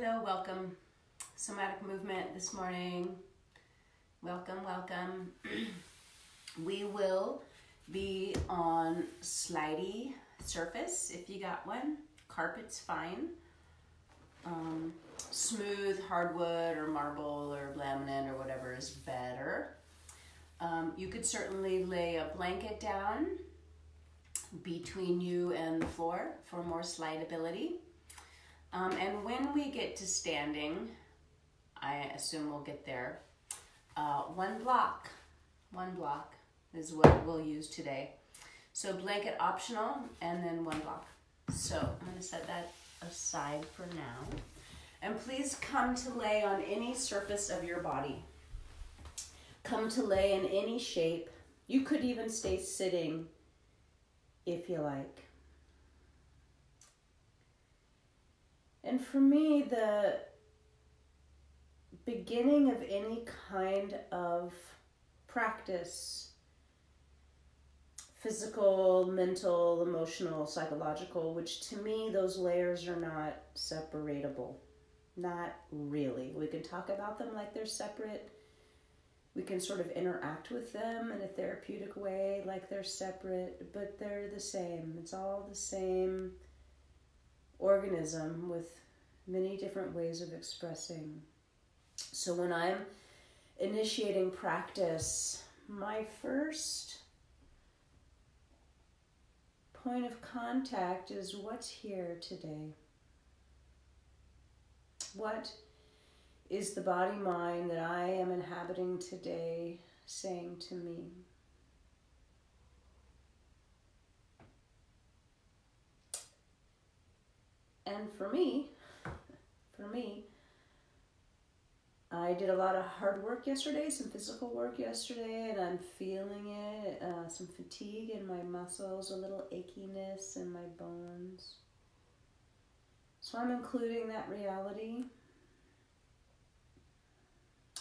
Hello, welcome. Somatic movement this morning. Welcome, welcome. We will be on slidey surface if you got one. Carpet's fine. Smooth hardwood or marble or laminate or whatever is better. You could certainly lay a blanket down between you and the floor for more slidability. And when we get to standing, I assume we'll get there, one block is what we'll use today. So blanket optional and then one block. So I'm going to set that aside for now. And please come to lay on any surface of your body. Come to lay in any shape. You could even stay sitting if you like. And for me, the beginning of any kind of practice, physical, mental, emotional, psychological, which to me, those layers are not separatable. Not really. We can talk about them like they're separate. We can sort of interact with them in a therapeutic way like they're separate, but they're the same. It's all the same organism with many different ways of expressing. So when I'm initiating practice, my first point of contact is what's here today. What is the body-mind that I am inhabiting today saying to me? And for me, I did a lot of hard work yesterday, some physical work yesterday, and I'm feeling it, some fatigue in my muscles, a little achiness in my bones. So I'm including that reality.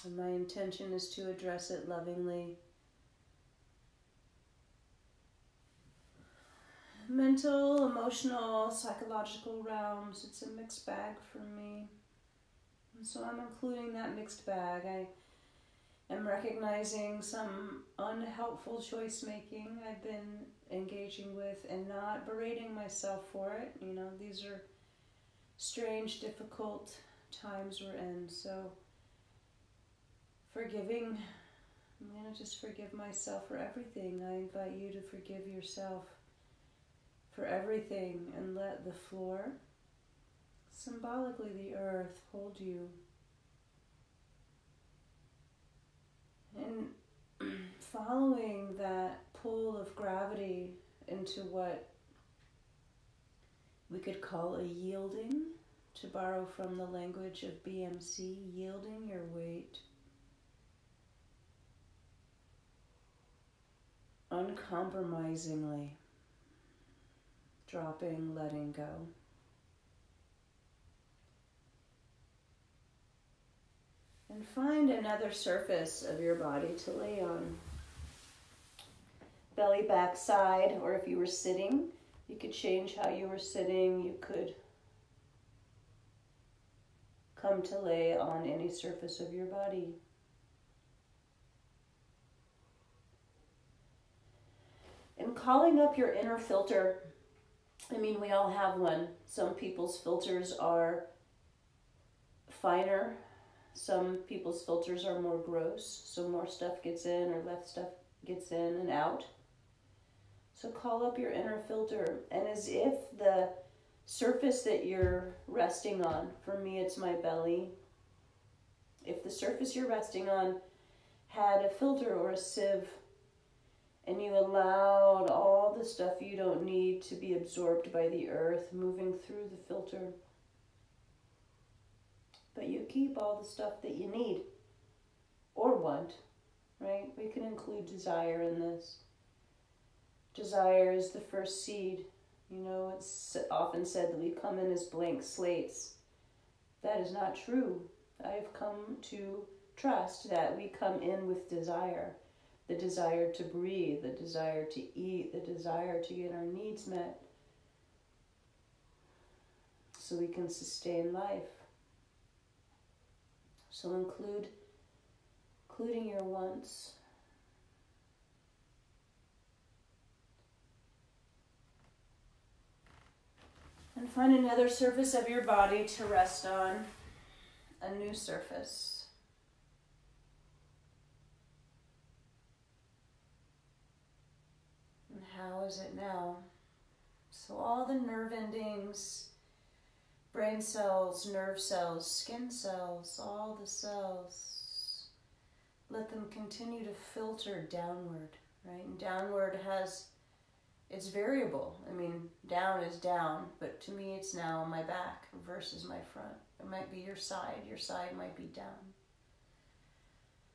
And my intention is to address it lovingly. Mental, emotional, psychological realms, it's a mixed bag for me. And so I'm including that mixed bag. I am recognizing some unhelpful choice making I've been engaging with and not berating myself for it. You know, these are strange, difficult times we're in. So forgiving, I'm going to just forgive myself for everything. I invite you to forgive yourself for everything and let the floor, symbolically the earth, hold you. And following that pull of gravity into what we could call a yielding, to borrow from the language of BMC, yielding your weight. Uncompromisingly. Dropping, letting go. And find another surface of your body to lay on. Belly back side, or if you were sitting, you could change how you were sitting. You could come to lay on any surface of your body. And calling up your inner filter. I mean, we all have one. Some people's filters are finer. Some people's filters are more gross. So more stuff gets in or less stuff gets in and out. So call up your inner filter. And as if the surface that you're resting on, for me it's my belly. If the surface you're resting on had a filter or a sieve, and you allowed all the stuff you don't need to be absorbed by the earth moving through the filter. But you keep all the stuff that you need or want, right? We can include desire in this. Desire is the first seed. You know, it's often said that we come in as blank slates. That is not true. I have come to trust that we come in with desire. The desire to breathe, the desire to eat, the desire to get our needs met so we can sustain life. So including your wants. And find another surface of your body to rest on, a new surface. And how is it now? So all the nerve endings, brain cells, nerve cells, skin cells, all the cells, let them continue to filter downward, right? And downward it's variable. I mean, down is down, but to me it's now my back versus my front. It might be your side might be down.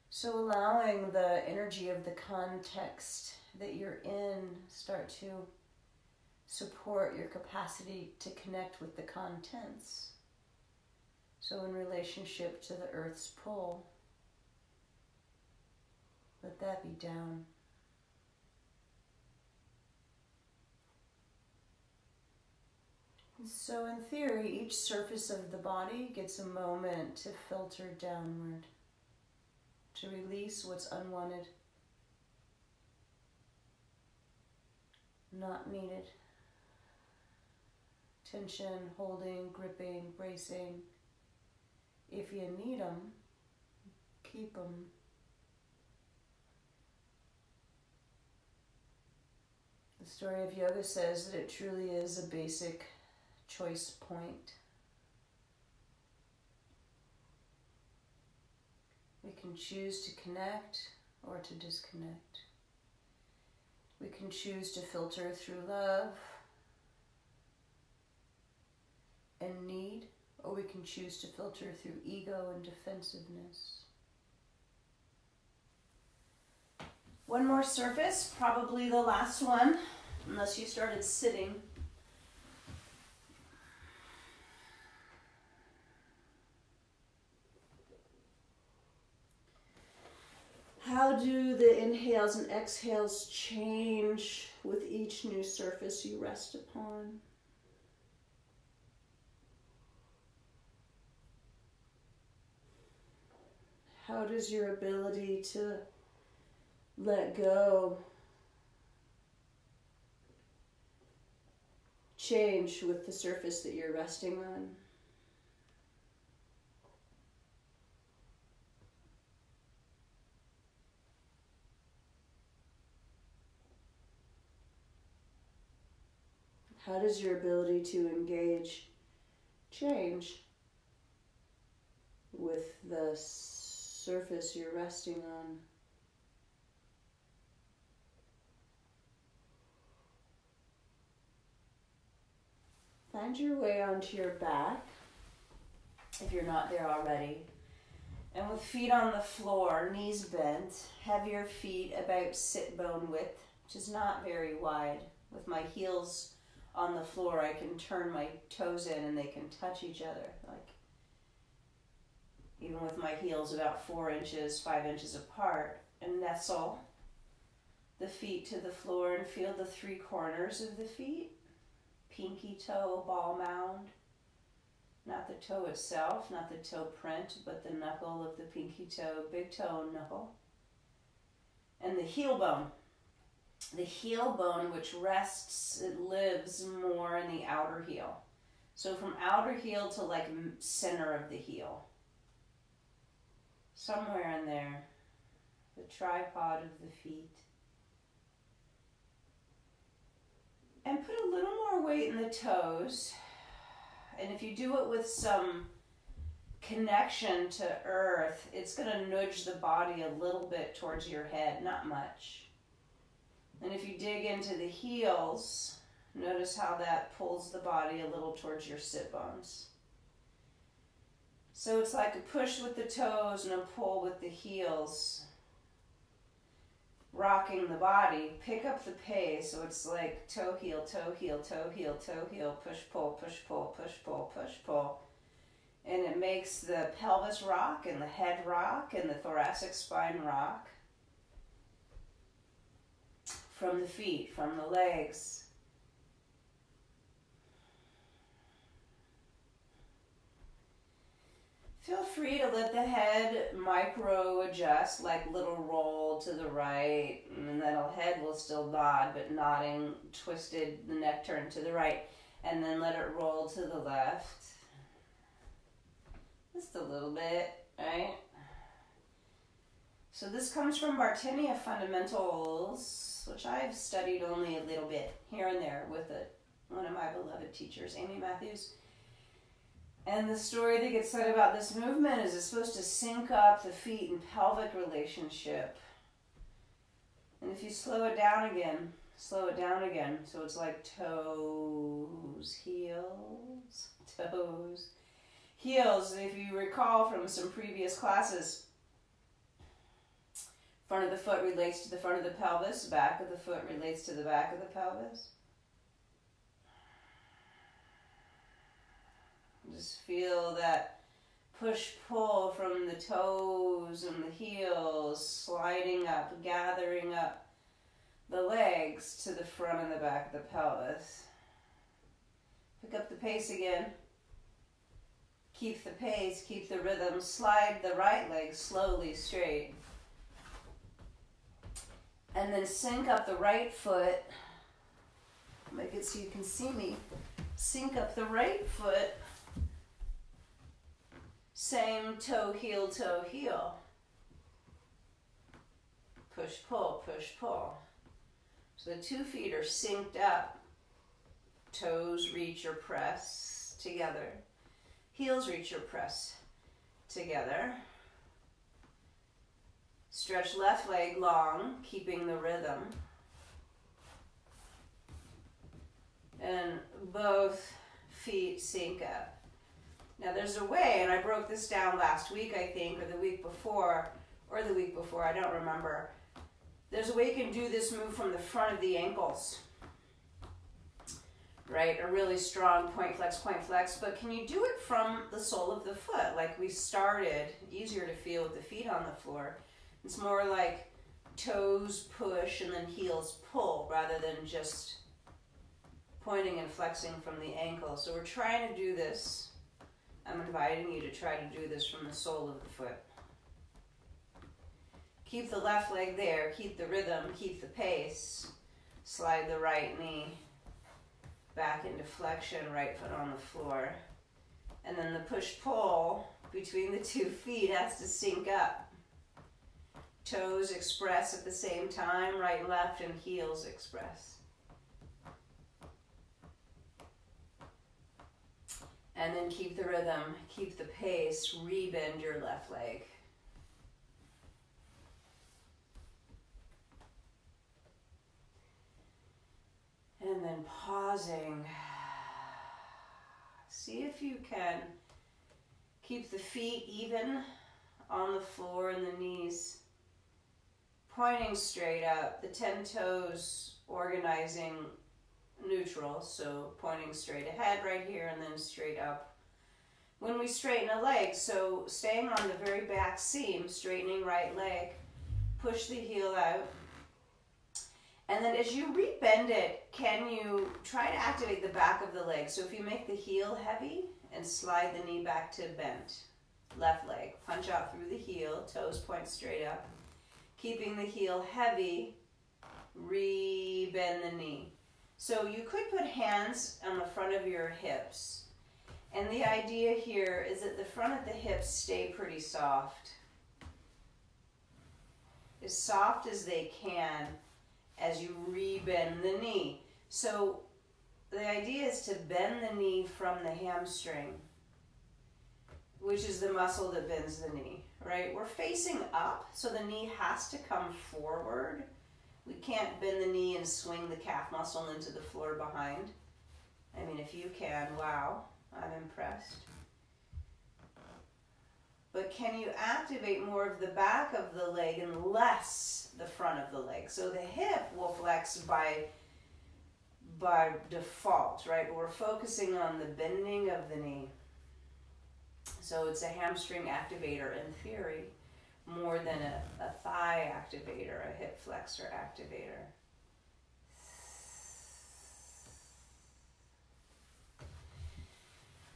So allowing the energy of the context that you're in start to support your capacity to connect with the contents. So in relationship to the earth's pull, let that be down. So in theory, each surface of the body gets a moment to filter downward, to release what's unwanted, not needed. Tension, holding, gripping, bracing. If you need them, keep them. The story of yoga says that it truly is a basic choice point. We can choose to connect or to disconnect. We can choose to filter through love and need, or we can choose to filter through ego and defensiveness. One more surface, probably the last one, unless you started sitting. How do the inhales and exhales change with each new surface you rest upon? How does your ability to let go change with the surface that you're resting on? How does your ability to engage change with the surface you're resting on? Find your way onto your back, if you're not there already. And with feet on the floor, knees bent, have your feet about sit bone width, which is not very wide. With my heels on the floor, I can turn my toes in and they can touch each other. Like, even with my heels about 4 inches, 5 inches apart, and nestle the feet to the floor and feel the 3 corners of the feet. Pinky toe, ball mound. Not the toe itself, not the toe print, but the knuckle of the pinky toe, big toe knuckle. And the heel bone. The heel bone, which rests, it lives more in the outer heel. So from outer heel to like center of the heel. Somewhere in there, the tripod of the feet. And put a little more weight in the toes. And if you do it with some connection to earth, it's going to nudge the body a little bit towards your head, not much. And if you dig into the heels, notice how that pulls the body a little towards your sit bones. So it's like a push with the toes and a pull with the heels. Rocking the body, pick up the pace, so it's like toe heel, toe heel, toe heel, toe heel, push pull, push pull, push pull, push pull. And it makes the pelvis rock and the head rock and the thoracic spine rock. From the feet, from the legs. Feel free to let the head micro adjust, like little roll to the right, and then the head will still nod, but nodding, twisted, the neck turned to the right, and then let it roll to the left. Just a little bit, right? So this comes from Bartinia Fundamentals, which I've studied only a little bit here and there with one of my beloved teachers, Amy Matthews. And the story that gets said about this movement is it's supposed to sync up the feet and pelvic relationship. And if you slow it down again, so it's like toes, heels, toes, heels. If you recall from some previous classes, front of the foot relates to the front of the pelvis, back of the foot relates to the back of the pelvis. Just feel that push-pull from the toes and the heels, sliding up, gathering up the legs to the front and the back of the pelvis. Pick up the pace again. Keep the pace, keep the rhythm. Slide the right leg slowly straight. And then sync up the right foot. Make it so you can see me. Sync up the right foot. Same toe, heel, toe, heel. Push, pull, push, pull. So the 2 feet are synced up. Toes reach or press together. Heels reach or press together. Stretch left leg long, keeping the rhythm. And both feet sync up. Now there's a way, and I broke this down last week, I think, or the week before, I don't remember. There's a way you can do this move from the front of the ankles, right? A really strong point flex, but can you do it from the sole of the foot, like we started? Easier to feel with the feet on the floor. It's more like toes push and then heels pull, rather than just pointing and flexing from the ankle. So we're trying to do this. I'm inviting you to try to do this from the sole of the foot. Keep the left leg there, keep the rhythm, keep the pace. Slide the right knee back into flexion, right foot on the floor. And then the push-pull between the 2 feet has to sync up. Toes express at the same time, right and left, and heels express. And then keep the rhythm, keep the pace, rebend your left leg. And then pausing. See if you can keep the feet even on the floor and the knees pointing straight up, the 10 toes organizing neutral, so pointing straight ahead right here and then straight up. When we straighten a leg, so staying on the very back seam, straightening right leg, push the heel out. And then as you rebend it, can you try to activate the back of the leg? So if you make the heel heavy and slide the knee back to bent, left leg, punch out through the heel, toes point straight up, keeping the heel heavy, rebend the knee. So you could put hands on the front of your hips. And the idea here is that the front of the hips stay pretty soft. As soft as they can as you rebend the knee. So the idea is to bend the knee from the hamstring, which is the muscle that bends the knee, right? We're facing up, so the knee has to come forward. We can't bend the knee and swing the calf muscle into the floor behind. I mean, if you can, wow, I'm impressed. But can you activate more of the back of the leg and less the front of the leg? So the hip will flex by default, right? But we're focusing on the bending of the knee. So it's a hamstring activator in theory, more than a thigh activator, a hip flexor activator.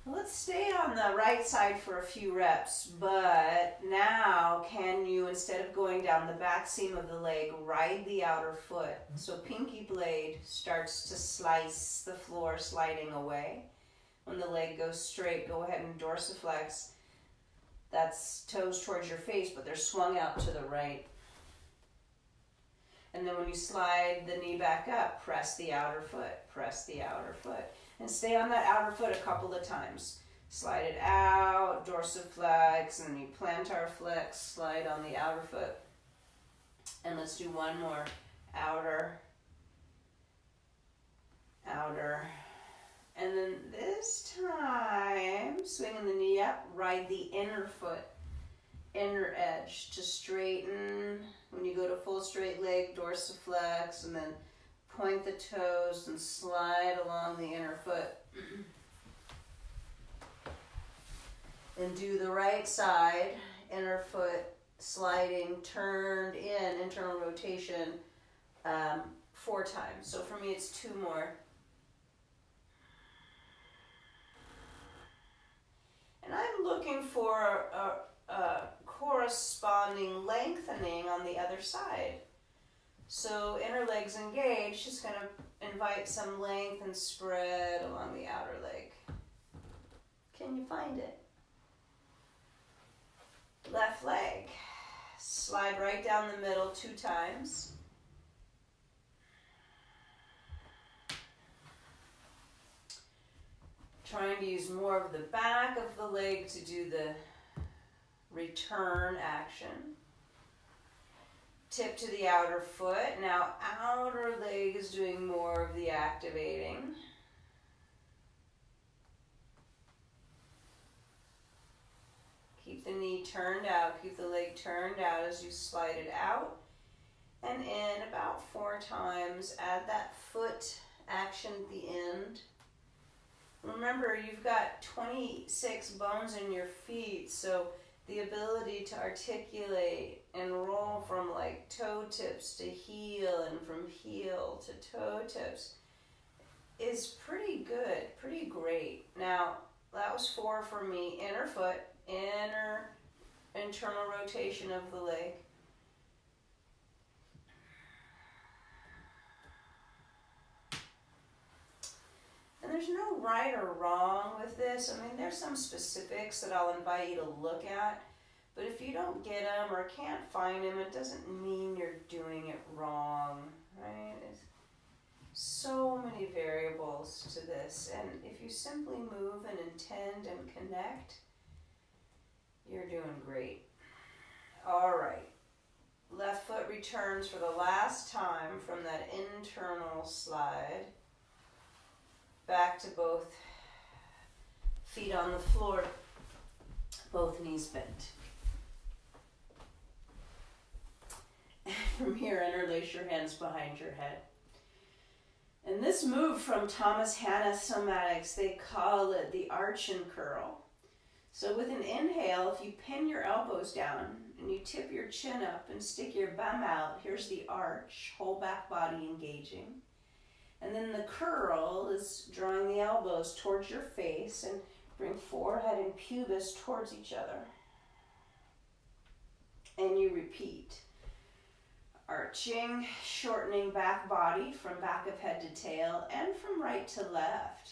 Let's stay on the right side for a few reps, but now can you, instead of going down the back seam of the leg, ride the outer foot. So pinky blade starts to slice the floor, sliding away. When the leg goes straight, go ahead and dorsiflex. That's toes towards your face, but they're swung out to the right. And then when you slide the knee back up, press the outer foot, press the outer foot. And stay on that outer foot a couple of times. Slide it out, dorsiflex, and then you plantar flex, slide on the outer foot. And let's do one more. Outer, outer. And then this time, swinging the knee up, ride the inner foot, inner edge to straighten. When you go to full straight leg, dorsiflex, and then point the toes and slide along the inner foot. And do the right side, inner foot sliding, turned in, internal rotation 4 times. So for me it's 2 more. And I'm looking for a corresponding lengthening on the other side. So inner leg's engaged, just going to invite some length and spread along the outer leg. Can you find it? Left leg. Slide right down the middle 2 times. Trying to use more of the back of the leg to do the return action. Tip to the outer foot. Now outer leg is doing more of the activating. Keep the knee turned out, keep the leg turned out as you slide it out and in about 4 times. Add that foot action at the end. Remember, you've got 26 bones in your feet, so the ability to articulate and roll from like toe tips to heel and from heel to toe tips is pretty good, pretty great. Now, that was 4 for me. Inner foot, inner internal rotation of the leg. And there's no right or wrong with this. I mean, there's some specifics that I'll invite you to look at, but if you don't get them or can't find them, it doesn't mean you're doing it wrong, right? It's so many variables to this, and if you simply move and intend and connect, you're doing great. All right. Left foot returns for the last time from that internal slide. Back to both feet on the floor, both knees bent. From here, interlace your hands behind your head. And this move from Thomas Hanna Somatics, they call it the arch and curl. So with an inhale, if you pin your elbows down and you tip your chin up and stick your bum out, here's the arch, whole back body engaging. And then the curl is drawing the elbows towards your face and bring forehead and pubis towards each other. And you repeat. Arching, shortening back body from back of head to tail and from right to left.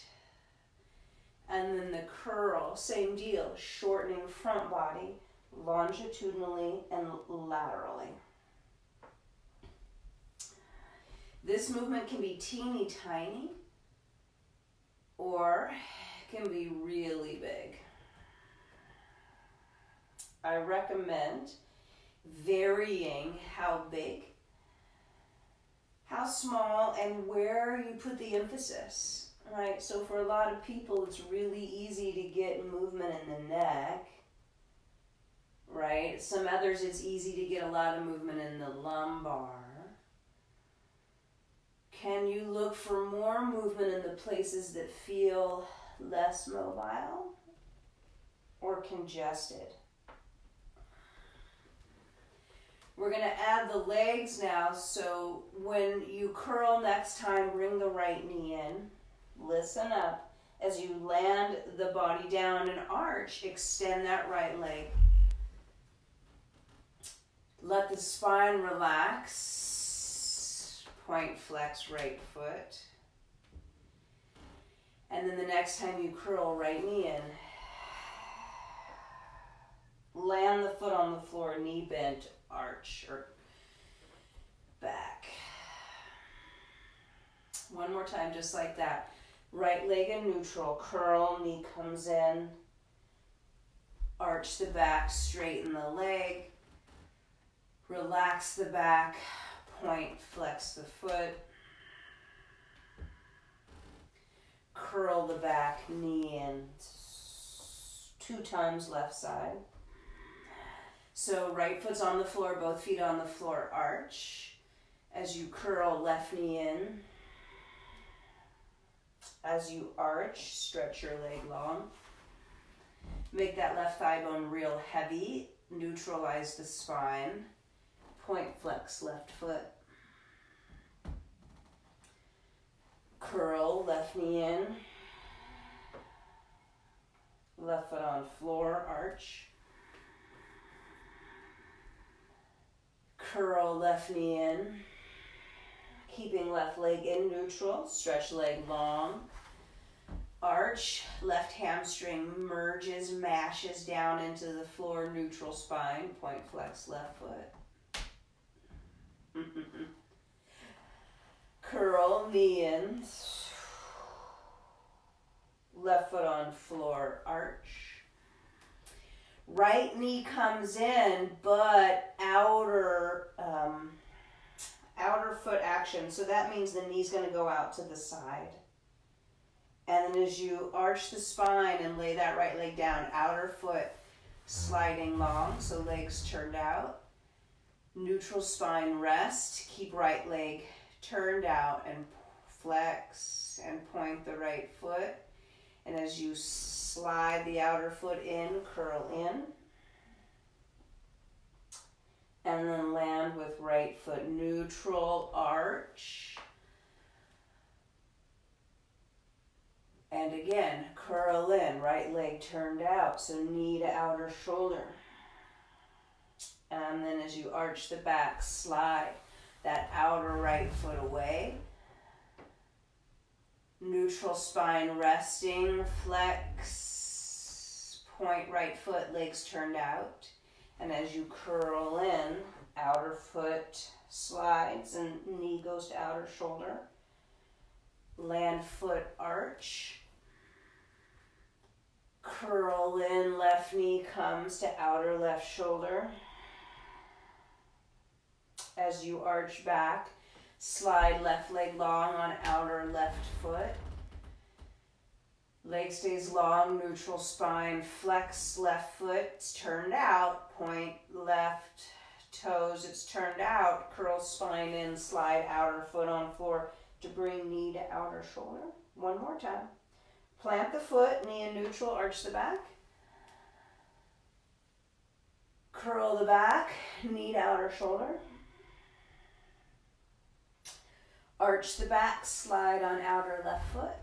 And then the curl, same deal, shortening front body longitudinally and laterally. This movement can be teeny tiny or can be really big. I recommend varying how big, how small, and where you put the emphasis, right? So for a lot of people, it's really easy to get movement in the neck, right? Some others, it's easy to get a lot of movement in the lumbar. Can you look for more movement in the places that feel less mobile or congested? We're going to add the legs now, so when you curl next time, bring the right knee in, listen up, As you land the body down and arch, extend that right leg. Let the spine relax. Point, flex, right foot. And then the next time you curl, right knee in. Land the foot on the floor, knee bent, arch, or back. One more time, just like that. Right leg in neutral, curl, knee comes in. Arch the back, straighten the leg. Relax the back, point, flex the foot. Curl the back, knee in. 2 times left side. So right foot's on the floor, both feet on the floor, arch. As you curl, left knee in. As you arch, stretch your leg long. Make that left thigh bone real heavy. Neutralize the spine. Point, flex, left foot. Curl, left knee in. Left foot on floor, arch. Curl, left knee in. Keeping left leg in neutral, stretch leg long. Arch, left hamstring merges, mashes down into the floor, neutral spine, point, flex, left foot. Curl, knee in. Left foot on floor, arch. Right knee comes in, but outer foot action. So that means the knee's going to go out to the side. And then as you arch the spine and lay that right leg down, outer foot sliding long, so legs turned out. Neutral spine rest. Keep right leg turned out and flex and point the right foot. And as you slide the outer foot in, curl in. And then land with right foot neutral, arch. And again, curl in, right leg turned out, so knee to outer shoulder. And then as you arch the back, slide that outer right foot away. Neutral spine resting, flex, point right foot, legs turned out. And as you curl in, outer foot slides and knee goes to outer shoulder. Land foot arch. Curl in, left knee comes to outer left shoulder. As you arch back, slide left leg long on outer left foot. Leg stays long, neutral spine, flex left foot, it's turned out, point left toes, it's turned out, curl spine in, slide outer foot on floor to bring knee to outer shoulder. One more time. Plant the foot, knee in neutral, arch the back. Curl the back, knee to outer shoulder. Arch the back, slide on outer left foot.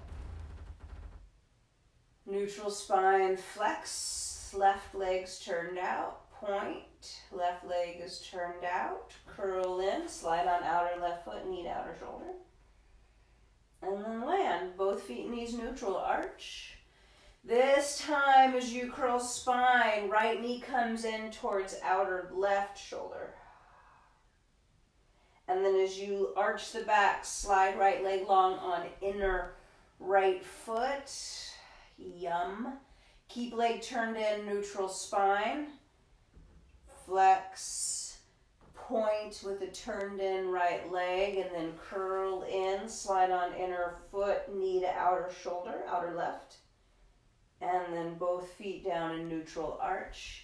Neutral spine, flex, left leg's turned out, point, left leg is turned out, curl in, slide on outer left foot, knee to outer shoulder. And then land, both feet, knees neutral, arch. This time as you curl spine, right knee comes in towards outer left shoulder. And then as you arch the back, slide right leg long on inner right foot. Yum. Keep leg turned in, neutral spine. Flex, point with a turned in right leg, and then curl in, slide on inner foot, knee to outer shoulder, outer left. And then both feet down in neutral arch.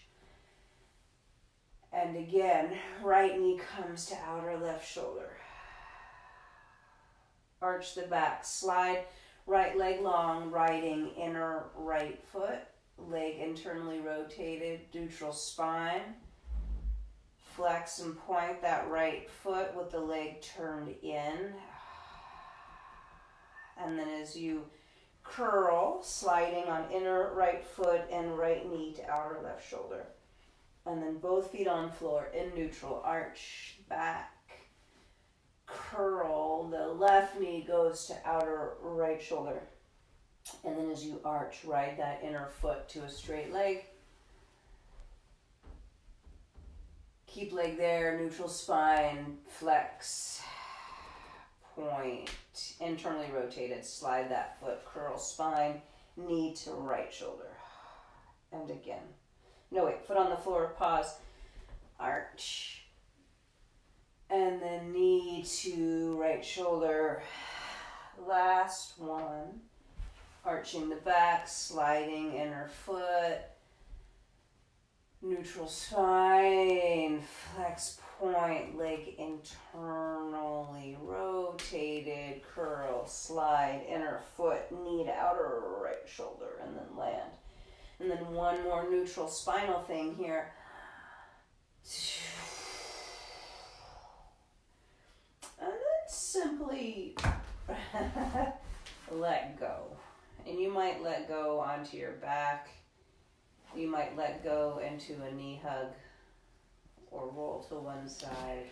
And again, right knee comes to outer left shoulder. Arch the back, slide right leg long, riding inner right foot, leg internally rotated, neutral spine. Flex and point that right foot with the leg turned in. And then as you curl, sliding on inner right foot and right knee to outer left shoulder. And then both feet on floor in neutral, arch back, curl, the left knee goes to outer right shoulder. And then as you arch, ride that inner foot to a straight leg. Keep leg there, neutral spine, flex, point, internally rotated, slide that foot, curl spine, knee to right shoulder. And again. No, wait, foot on the floor, pause, arch. And then knee to right shoulder. Last one. Arching the back, sliding inner foot. Neutral spine, flex point, leg internally rotated, curl, slide, inner foot, knee to outer right shoulder, and then land. And then one more neutral spinal thing here. And then simply let go. And you might let go onto your back. You might let go into a knee hug or roll to one side.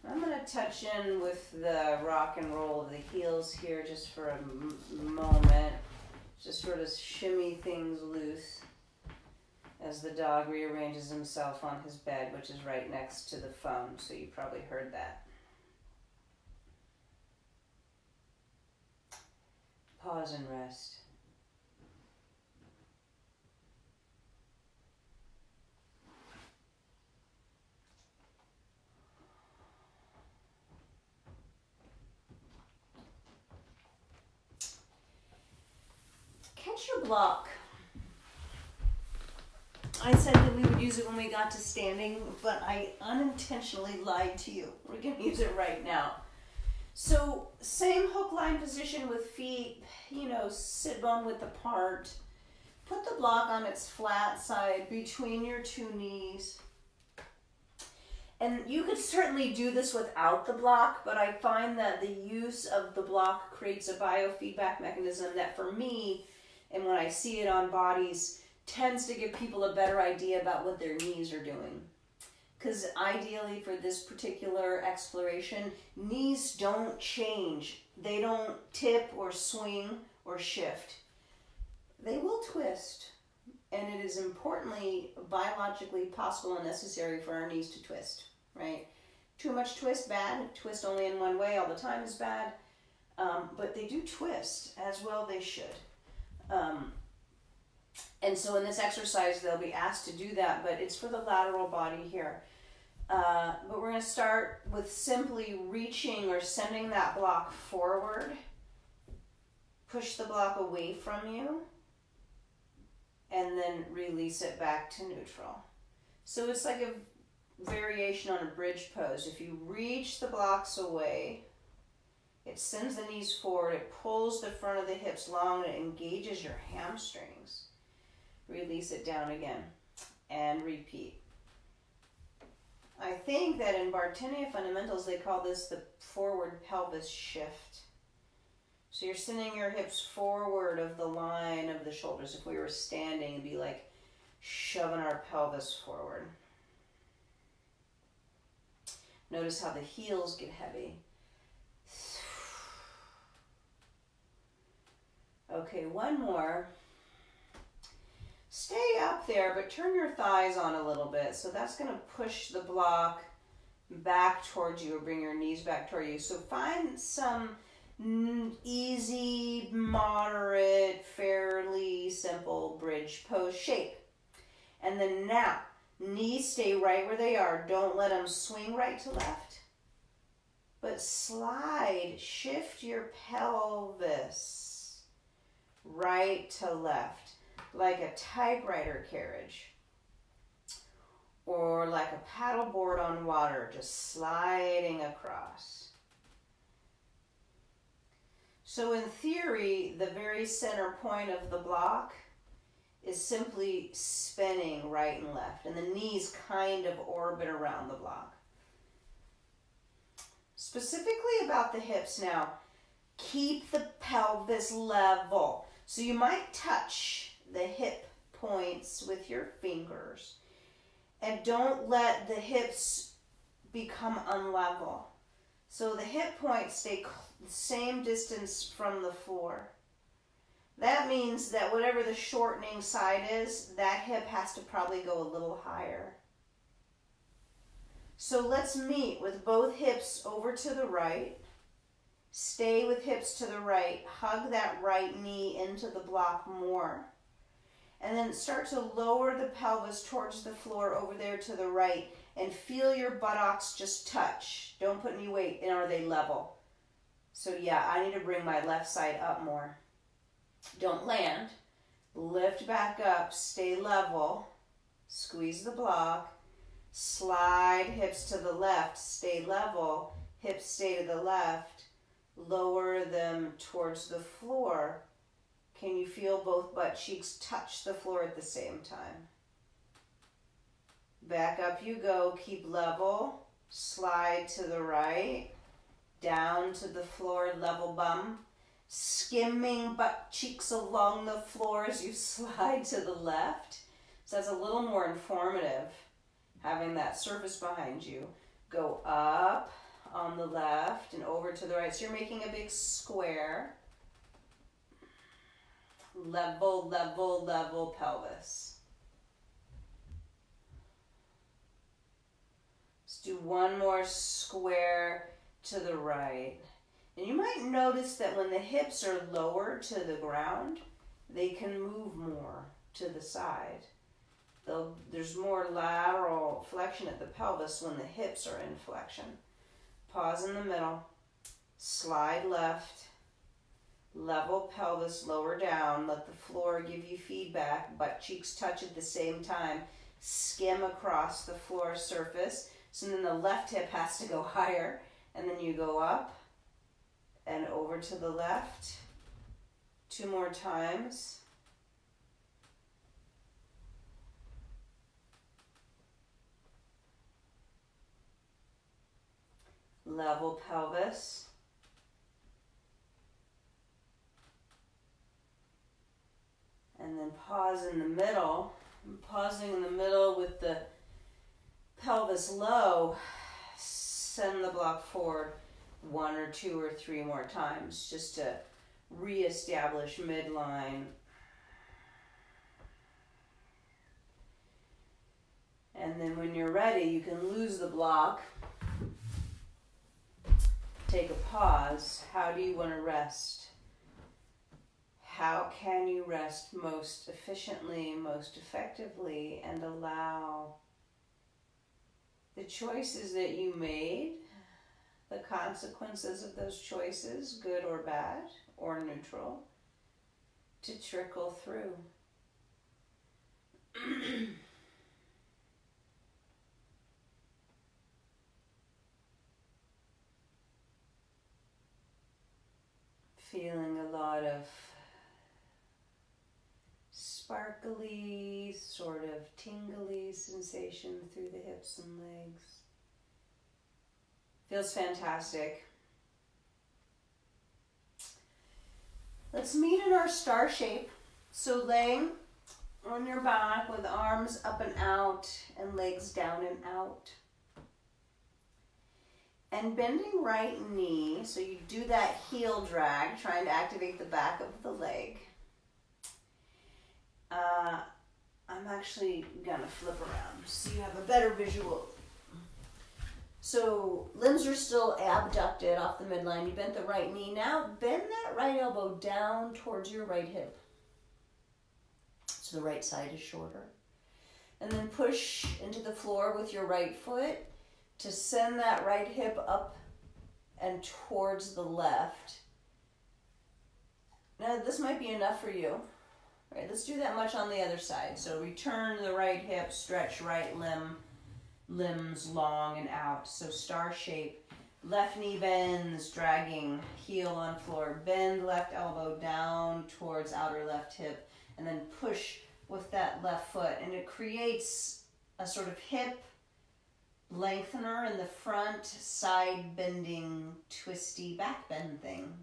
I'm going to touch in with the rock and roll of the heels here just for a moment. Just sort of shimmy things loose as the dog rearranges himself on his bed, which is right next to the phone, so you probably heard that. Pause and rest. Catch your block. I said that we would use it when we got to standing, but I unintentionally lied to you. We're going to use it right now. So, same hook line position with feet, sit bone width apart. Put the block on its flat side between your two knees. And you could certainly do this without the block, but I find that the use of the block creates a biofeedback mechanism that for me, and when I see it on bodies, tends to give people a better idea about what their knees are doing. Because ideally for this particular exploration, knees don't change. They don't tip or swing or shift. They will twist. And it is importantly biologically possible and necessary for our knees to twist, right? Too much twist, bad. Twist only in one way all the time is bad. But they do twist, as well they should. And so in this exercise, they'll be asked to do that, but it's for the lateral body here. But we're going to start with simply reaching or sending that block forward. Push the block away from you. And then release it back to neutral. So it's like a variation on a bridge pose. If you reach the blocks away, it sends the knees forward, it pulls the front of the hips long, and it engages your hamstrings. Release it down again, and repeat. I think that in Bartenia fundamentals, they call this the forward pelvis shift. So you're sending your hips forward of the line of the shoulders. If we were standing, it'd be like shoving our pelvis forward. Notice how the heels get heavy. Okay, one more. Stay up there, but turn your thighs on a little bit. So that's going to push the block back towards you or bring your knees back toward you. So find some easy, moderate, fairly simple bridge pose shape. And then now, knees stay right where they are. Don't let them swing right to left. But slide, shift your pelvis right to left, like a typewriter carriage or like a paddleboard on water, just sliding across. So in theory, the very center point of the block is simply spinning right and left, and the knees kind of orbit around the block. Specifically about the hips now, Keep the pelvis level. So you might touch the hip points with your fingers. And don't let the hips become unlevel. So the hip points stay the same distance from the floor. That means that whatever the shortening side is, that hip has to probably go a little higher. So let's meet with both hips over to the right. Stay with hips to the right. Hug that right knee into the block more. And then start to lower the pelvis towards the floor over there to the right. And feel your buttocks just touch. Don't put any weight in. Are they level? So yeah, I need to bring my left side up more. Don't land. Lift back up. Stay level. Squeeze the block. Slide hips to the left. Stay level. Hips stay to the left. Lower them towards the floor. Can you feel both butt cheeks touch the floor at the same time? Back up you go. Keep level. Slide to the right. Down to the floor, level bum. Skimming butt cheeks along the floor as you slide to the left. So that's a little more informative, having that surface behind you. Go up on the left and over to the right. So you're making a big square. Level, level, level pelvis. Let's do one more square to the right. And you might notice that when the hips are lower to the ground, they can move more to the side. There's more lateral flexion at the pelvis when the hips are in flexion. Pause in the middle. Slide left. Level pelvis, lower down. Let the floor give you feedback. Butt cheeks touch at the same time. Skim across the floor surface. So then the left hip has to go higher. And then you go up and over to the left. 2 more times. Level pelvis. And then pause in the middle. I'm pausing in the middle with the pelvis low. Send the block forward 1 or 2 or 3 more times just to reestablish midline. And then when you're ready, you can lose the block. Take a pause. How do you want to rest? How can you rest most efficiently, most effectively, and allow the choices that you made, the consequences of those choices, good or bad or neutral, to trickle through? Feeling a lot of sparkly, sort of tingly sensation through the hips and legs. Feels fantastic. Let's meet in our star shape. So laying on your back with arms up and out and legs down and out. And bending right knee, so you do that heel drag, trying to activate the back of the leg. I'm actually gonna flip around so you have a better visual. So limbs are still abducted off the midline. You bent the right knee. Now bend that right elbow down towards your right hip. So the right side is shorter. And then push into the floor with your right foot to send that right hip up and towards the left. Now this might be enough for you. All right, let's do that much on the other side. So return the right hip, stretch right limbs long and out. So star shape. Left knee bends, dragging, heel on floor. Bend left elbow down towards outer left hip. And then push with that left foot. And it creates a sort of hip lengthener in the front, side bending, twisty back bend thing.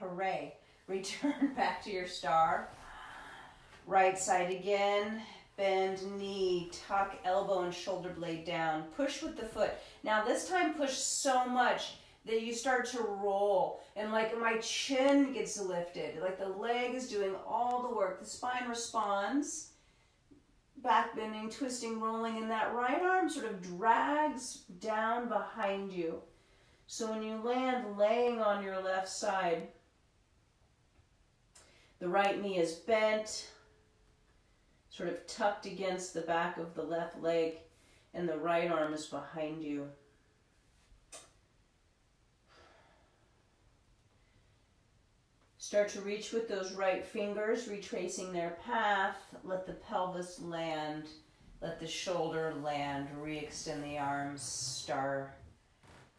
Hooray. Return back to your star. Right side again. Bend knee, tuck elbow and shoulder blade down. Push with the foot. Now this time push so much that you start to roll. And like my chin gets lifted. Like the leg is doing all the work. The spine responds. Back bending, twisting, rolling. And that right arm sort of drags down behind you. So when you land laying on your left side, the right knee is bent, sort of tucked against the back of the left leg, and the right arm is behind you. Start to reach with those right fingers, retracing their path. Let the pelvis land. Let the shoulder land. Re-extend the arms. Star.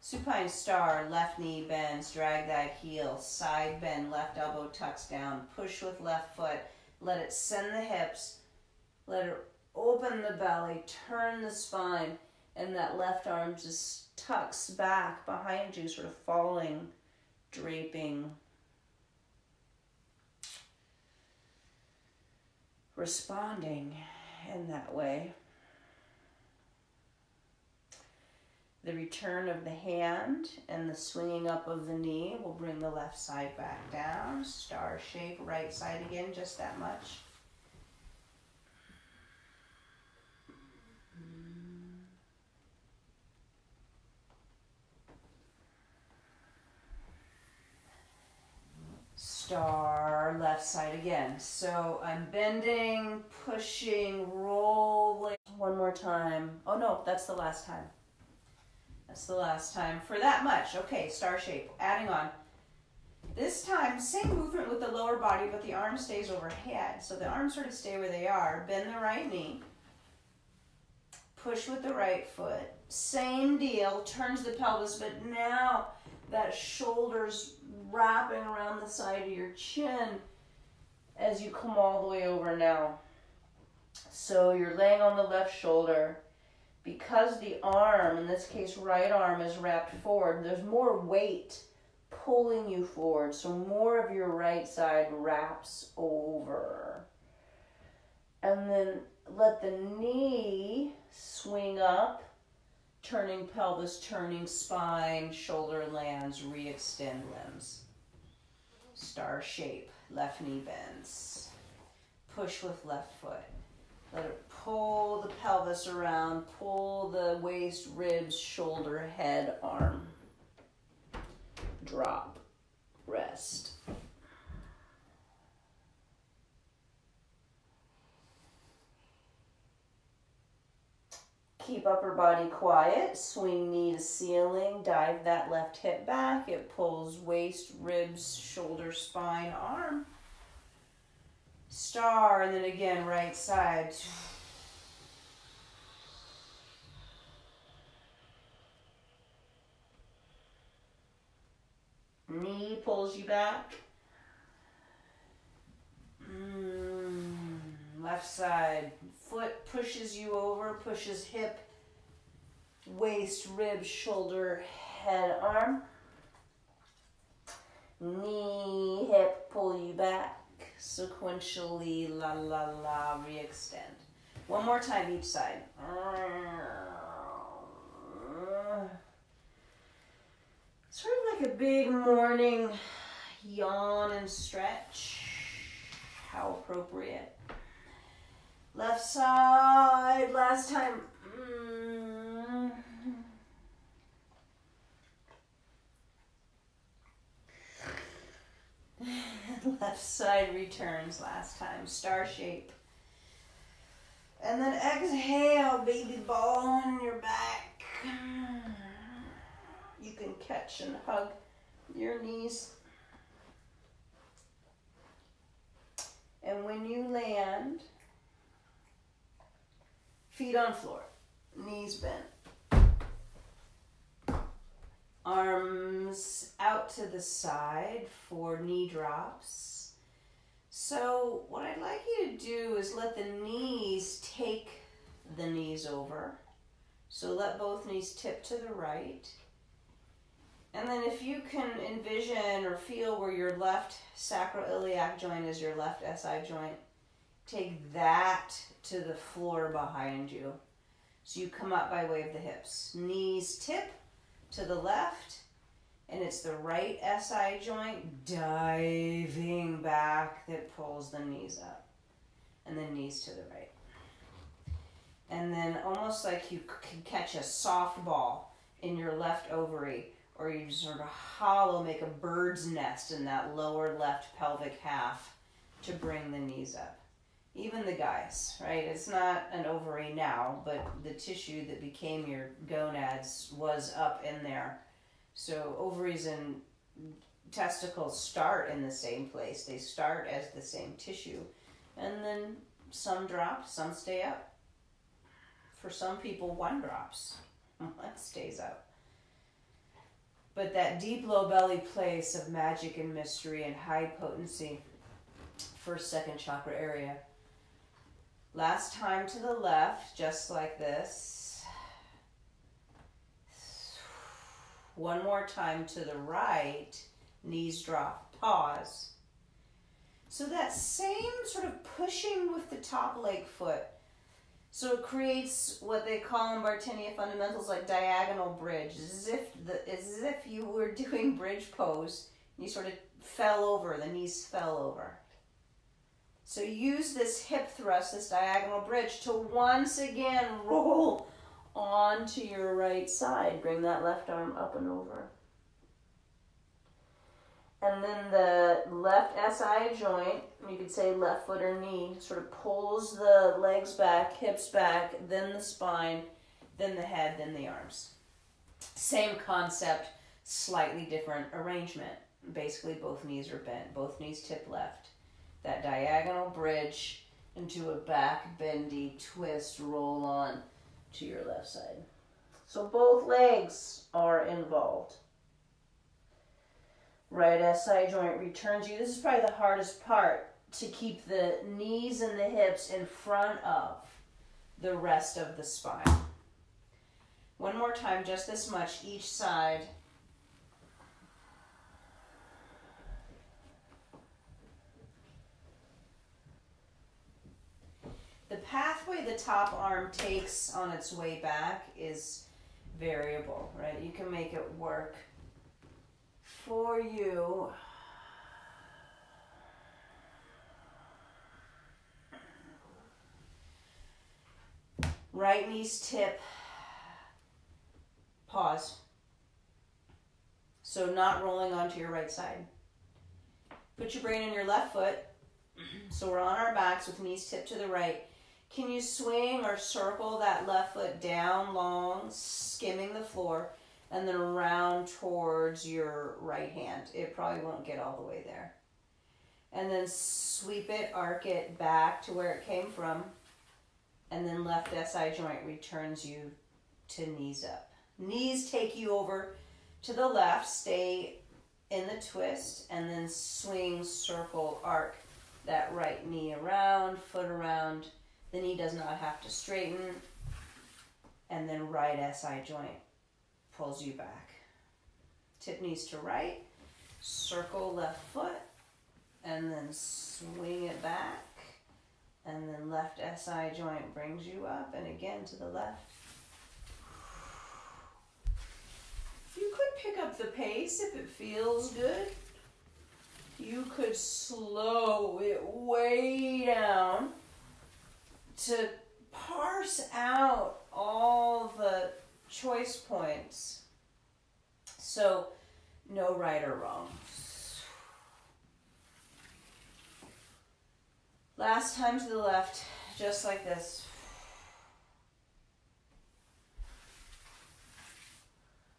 Supine star. Left knee bends. Drag that heel. Side bend. Left elbow tucks down. Push with left foot. Let it send the hips. Let it open the belly. Turn the spine. And that left arm just tucks back behind you, sort of falling, draping. Responding in that way. The return of the hand and the swinging up of the knee will bring the left side back down. Star shape, right side again, just that much. Star, left side again. So I'm bending, pushing, rolling. One more time. Oh no, that's the last time. That's the last time for that much. Okay, star shape, adding on. This time, same movement with the lower body, but the arm stays overhead. So the arms sort of stay where they are. Bend the right knee. Push with the right foot. Same deal, turns the pelvis, but now that shoulder's wrapping around the side of your chin as you come all the way over now. So you're laying on the left shoulder. Because the arm, in this case right arm, is wrapped forward, there's more weight pulling you forward. So more of your right side wraps over. And then let the knee swing up, turning pelvis, turning spine, shoulder lands, re-extend limbs. Star shape, left knee bends. Push with left foot. Let it pull the pelvis around, pull the waist, ribs, shoulder, head, arm. Drop, rest. Keep upper body quiet, swing knee to ceiling, dive that left hip back. It pulls waist, ribs, shoulder, spine, arm. Star, and then again, right side. Knee pulls you back. Left side. Foot pushes you over, pushes hip, waist, ribs, shoulder, head, arm. Knee, hip, pull you back. Sequentially, la la la, re-extend. One more time each side. Sort of like a big morning yawn and stretch. How appropriate. Left side, last time. Left side returns last time. Star shape. And then exhale, baby ball on your back. You can catch and hug your knees. And when you land, feet on floor, knees bent. Arms out to the side for knee drops. So what I'd like you to do is let the knees take the knees over. So let both knees tip to the right. And then if you can envision or feel where your left sacroiliac joint is your left SI joint, take that to the floor behind you. So you come up by way of the hips. Knees tip to the left, and it's the right SI joint diving back that pulls the knees up. And then knees to the right. And then almost like you can catch a softball in your left ovary, or you sort of hollow, make a bird's nest in that lower left pelvic half to bring the knees up. Even the guys, right? It's not an ovary now, but the tissue that became your gonads was up in there. So ovaries and testicles start in the same place. They start as the same tissue. And then some drop, some stay up. For some people, one drops, one stays up. But that deep low belly place of magic and mystery and high potency, first, second chakra area. Last time to the left, just like this. One more time to the right, knees drop, pause. So that same sort of pushing with the top leg foot. So it creates what they call in Bartinia fundamentals like diagonal bridge, as if you were doing bridge pose. You sort of fell over, the knees fell over. So use this hip thrust, this diagonal bridge, to once again roll onto your right side. Bring that left arm up and over. And then the left SI joint, you could say left foot or knee, sort of pulls the legs back, hips back, then the spine, then the head, then the arms. Same concept, slightly different arrangement. Basically, both knees are bent, both knees tip left. That diagonal bridge into a back bendy twist, roll on to your left side. So both legs are involved. Right SI joint returns you. This is probably the hardest part, to keep the knees and the hips in front of the rest of the spine. One more time, just this much each side. The pathway the top arm takes on its way back is variable, right? You can make it work for you. Right knees tip, pause. So not rolling onto your right side. Put your brain in your left foot. So we're on our backs with knees tipped to the right. Can you swing or circle that left foot down long, skimming the floor, and then around towards your right hand? It probably won't get all the way there. And then sweep it, arc it back to where it came from. And then left SI joint returns you to knees up. Knees take you over to the left, stay in the twist, and then swing, circle, arc that right knee around, foot around. The knee does not have to straighten. And then right SI joint pulls you back. Tip knees to right, circle left foot, and then swing it back. And then left SI joint brings you up, and again to the left. You could pick up the pace if it feels good. You could slow it way down to parse out all the choice points. So, no right or wrong. Last time to the left, just like this.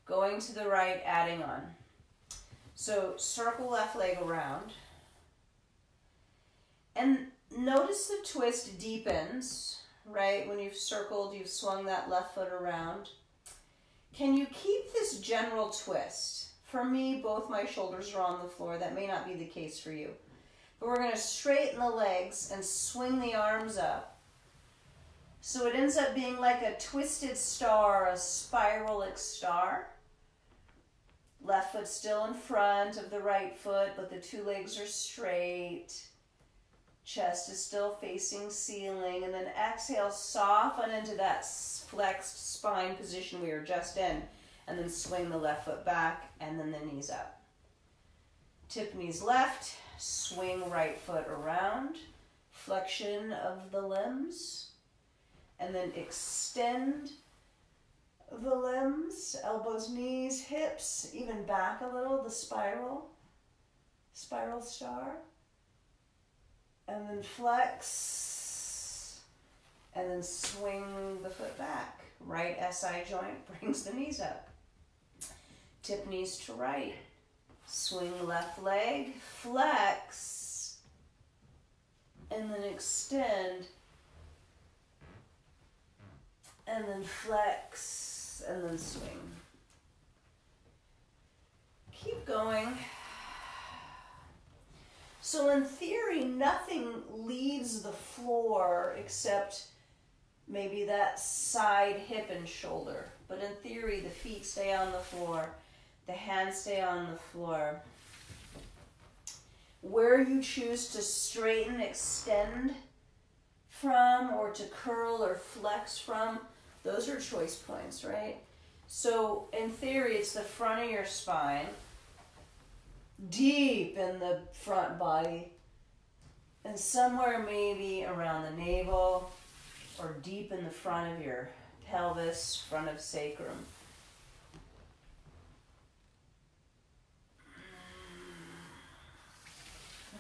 Going to the right, adding on. So circle left leg around. And notice the twist deepens, right? When you've circled, you've swung that left foot around. Can you keep this general twist? For me, both my shoulders are on the floor. That may not be the case for you. But we're going to straighten the legs and swing the arms up. So it ends up being like a twisted star, a spiralic star. Left foot still in front of the right foot, but the two legs are straight. Chest is still facing ceiling. And then exhale, soften into that flexed spine position we were just in. And then swing the left foot back and then the knees up. Tip knees left, swing right foot around. Flexion of the limbs. And then extend the limbs, elbows, knees, hips, even back a little, the spiral star. And then flex, and then swing the foot back. Right SI joint brings the knees up. Tip knees to right. Swing left leg, flex, and then extend, and then flex, and then swing. Keep going. So in theory, nothing leaves the floor except maybe that side hip and shoulder. But in theory, the feet stay on the floor, the hands stay on the floor. Where you choose to straighten, extend from, or to curl or flex from, those are choice points, right? So in theory, it's the front of your spine, deep in the front body, and somewhere maybe around the navel or deep in the front of your pelvis, front of sacrum.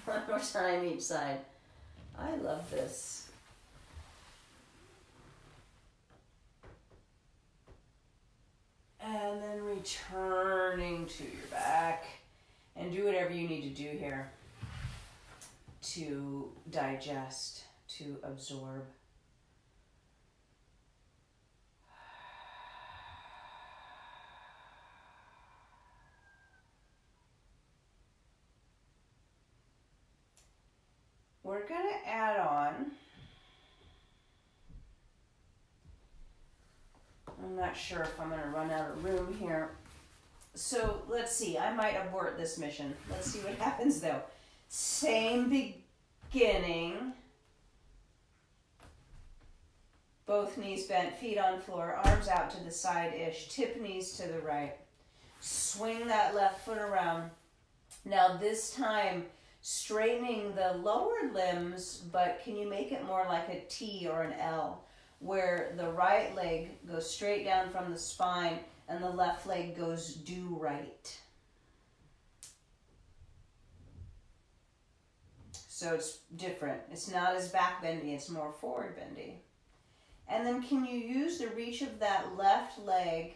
One more time each side. I love this. And then returning to your back. And do whatever you need to do here to digest, to absorb. We're going to add on, I'm not sure if I'm going to run out of room here. So let's see, I might abort this mission. Let's see what happens though. Same beginning. Both knees bent, feet on floor, arms out to the side-ish, tip knees to the right. Swing that left foot around. Now this time, straightening the lower limbs, but can you make it more like a T or an L, where the right leg goes straight down from the spine and the left leg goes due right. So it's different. It's not as back bendy, it's more forward bendy. And then can you use the reach of that left leg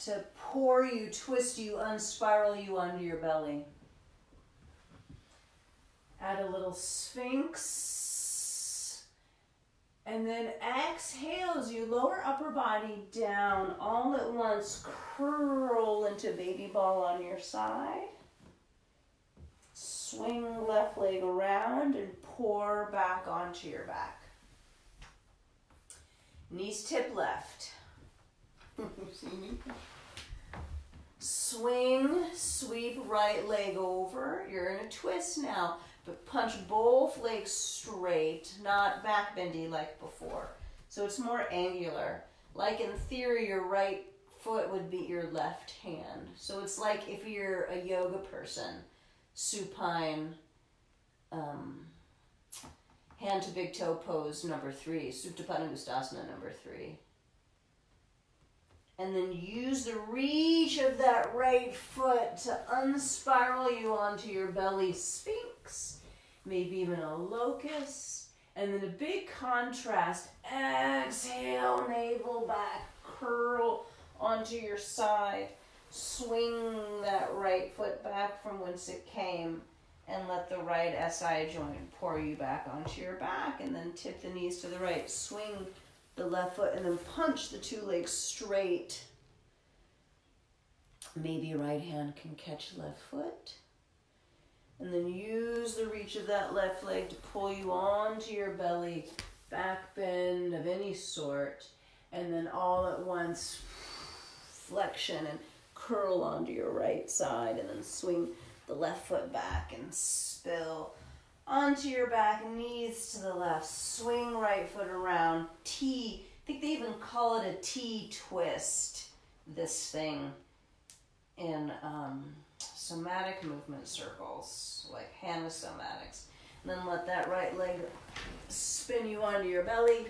to pour you, twist you, unspiral you onto your belly? Add a little sphinx. And then exhale as you lower upper body down all at once. Curl into baby ball on your side. Swing left leg around and pour back onto your back. Knees tip left. Swing, sweep right leg over. You're in a twist now. But punch both legs straight, not back bendy like before. So it's more angular. Like in theory, your right foot would be your left hand. So it's like if you're a yoga person, supine, hand to big toe pose number 3, Supta Padangusthasana number 3. And then use the reach of that right foot to unspiral you onto your belly, sphinx, maybe even a locust. And then a big contrast, exhale, navel back, curl onto your side. Swing that right foot back from whence it came and let the right SI joint pour you back onto your back, and then tip the knees to the right. Swing the left foot and then punch the two legs straight. Maybe right hand can catch left foot. And then use the reach of that left leg to pull you onto your belly, back bend of any sort. And then all at once, flexion and curl onto your right side, and then swing the left foot back and spill onto your back, knees to the left, swing right foot around, T. I think they even call it a T twist, this thing, in somatic movement circles, like Hannah somatics. And then let that right leg spin you onto your belly.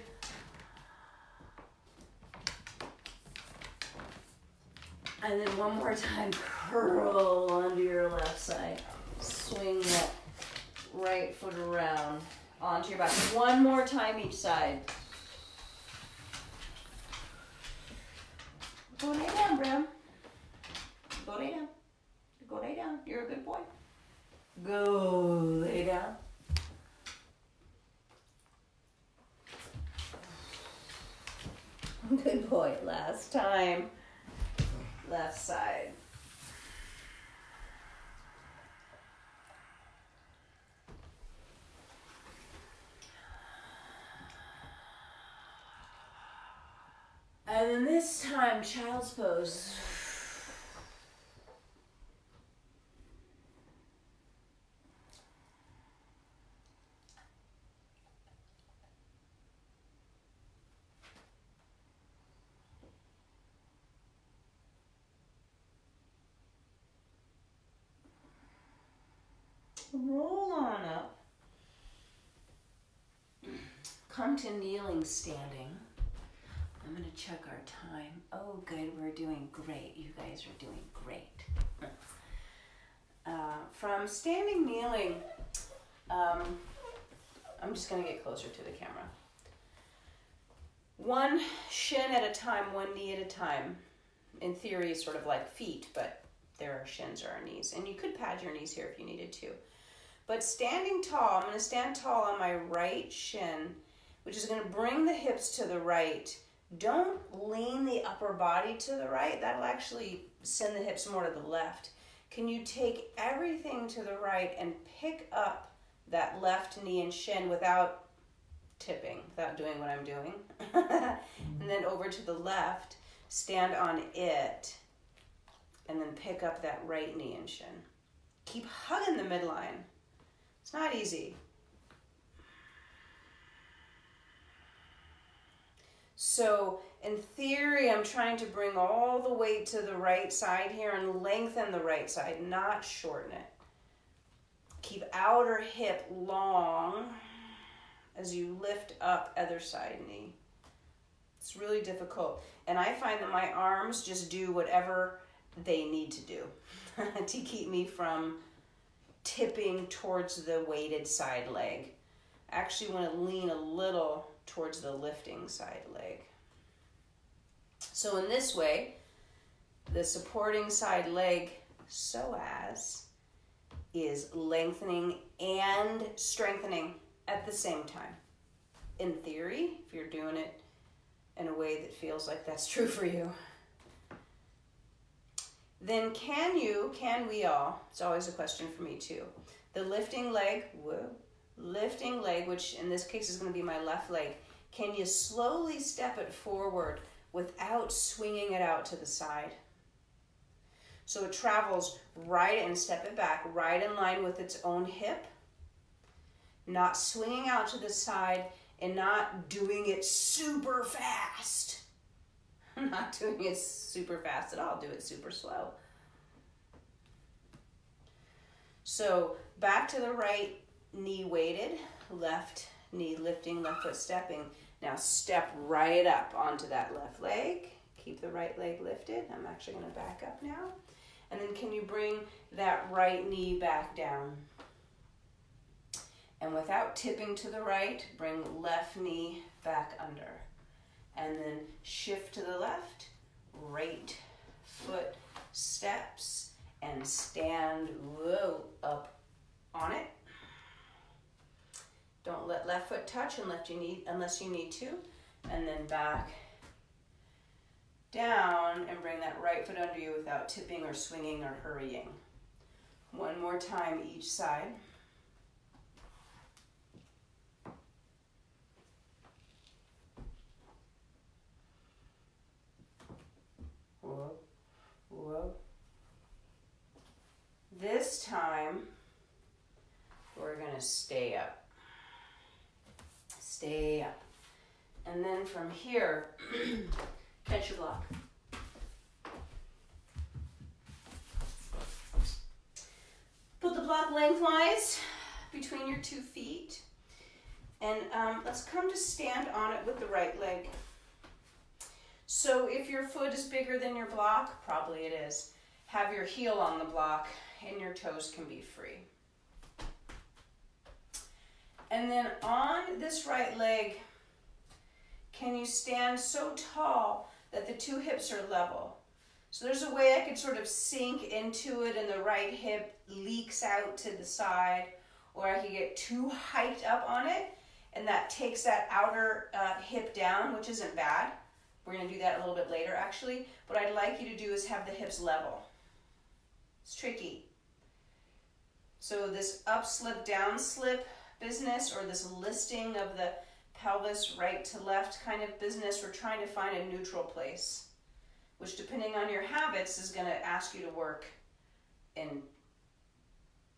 And then one more time, curl onto your left side. Swing that right foot around onto your back. One more time each side. Go lay down, Bram. Go lay down. Go lay down. You're a good boy. Go lay down. Good boy. Last time. Left side. And then this time, child's pose. Roll on up. Come to kneeling standing. I'm going to check our time. Oh, good. We're doing great. You guys are doing great. From standing kneeling, I'm just going to get closer to the camera. One shin at a time, one knee at a time. In theory, sort of like feet, but there are shins or our knees. And you could pad your knees here if you needed to. But standing tall, I'm going to stand tall on my right shin, which is going to bring the hips to the right. Don't lean the upper body to the right. That'll actually send the hips more to the left. Can you take everything to the right and pick up that left knee and shin without tipping, without doing what I'm doing? And then over to the left, stand on it, and then pick up that right knee and shin. Keep hugging the midline. It's not easy. So in theory, I'm trying to bring all the weight to the right side here and lengthen the right side, not shorten it. Keep outer hip long as you lift up other side knee. It's really difficult. And I find that my arms just do whatever they need to do to keep me from tipping towards the weighted side leg. I actually want to lean a little towards the lifting side leg. So in this way, the supporting side leg psoas is lengthening and strengthening at the same time. In theory, if you're doing it in a way that feels like that's true for you. Then can we all, it's always a question for me too, the lifting leg, lifting leg, which in this case is going to be my left leg, can you slowly step it forward without swinging it out to the side? So it travels right and step it back, right in line with its own hip, not swinging out to the side and not doing it super fast. Not doing it super fast at all, do it super slow. So back to the right knee weighted, left knee lifting, left foot stepping. Now step right up onto that left leg. Keep the right leg lifted. I'm actually going to back up now. And then can you bring that right knee back down? And without tipping to the right, bring left knee back under. And then shift to the left, right foot steps, and stand up on it. Don't let left foot touch unless you need to. And then back down and bring that right foot under you without tipping or swinging or hurrying. One more time each side. Whoa, whoa. This time, we're gonna stay up. Stay up. And then from here, catch your block. Put the block lengthwise between your 2 feet. And let's come to stand on it with the right leg. So if your foot is bigger than your block, probably it is, have your heel on the block and your toes can be free. And then on this right leg, can you stand so tall that the 2 hips are level? So there's a way I could sort of sink into it and the right hip leaks out to the side, or I could get too hiked up on it and that takes that outer hip down, which isn't bad. We're gonna do that a little bit later actually. What I'd like you to do is have the hips level. It's tricky. So this up slip, down slip business, or this listing of the pelvis right to left kind of business, we're trying to find a neutral place, which depending on your habits is gonna ask you to work in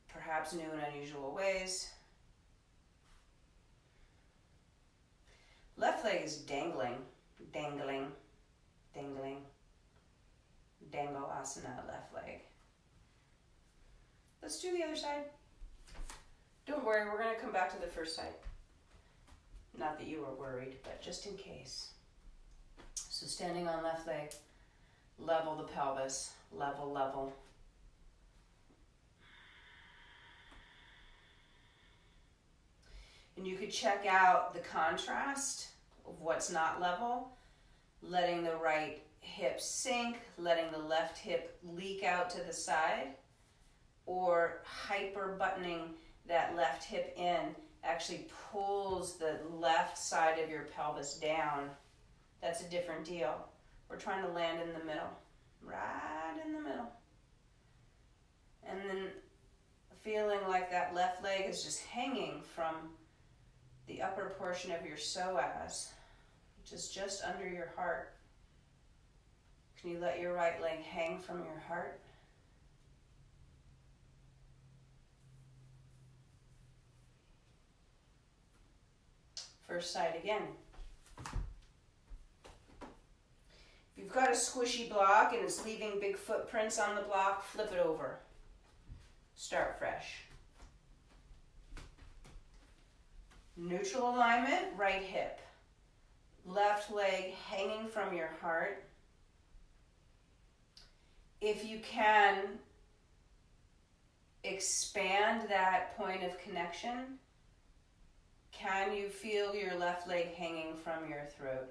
perhaps new and unusual ways. Left leg is dangling, dangling, dangling, dangle asana, left leg. Let's do the other side. Don't worry, we're gonna come back to the first side. Not that you were worried, but just in case. So standing on left leg, level the pelvis, level, level. And you could check out the contrast of what's not level, letting the right hip sink, letting the left hip leak out to the side, or hyper buttoning that left hip in actually pulls the left side of your pelvis down. That's a different deal. We're trying to land in the middle, right in the middle. And then feeling like that left leg is just hanging from the upper portion of your psoas, which is just under your heart. Can you let your right leg hang from your heart? First side again. If you've got a squishy block and it's leaving big footprints on the block, flip it over. Start fresh. Neutral alignment, right hip. Left leg hanging from your heart. If you can expand that point of connection, can you feel your left leg hanging from your throat?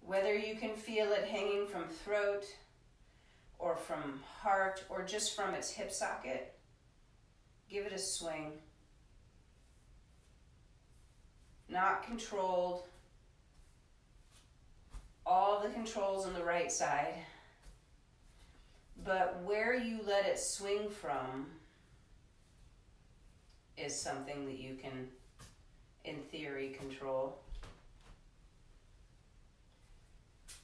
Whether you can feel it hanging from throat or from heart or just from its hip socket, give it a swing. Not controlled. All the controls on the right side. But where you let it swing from is something that you can, in theory, control.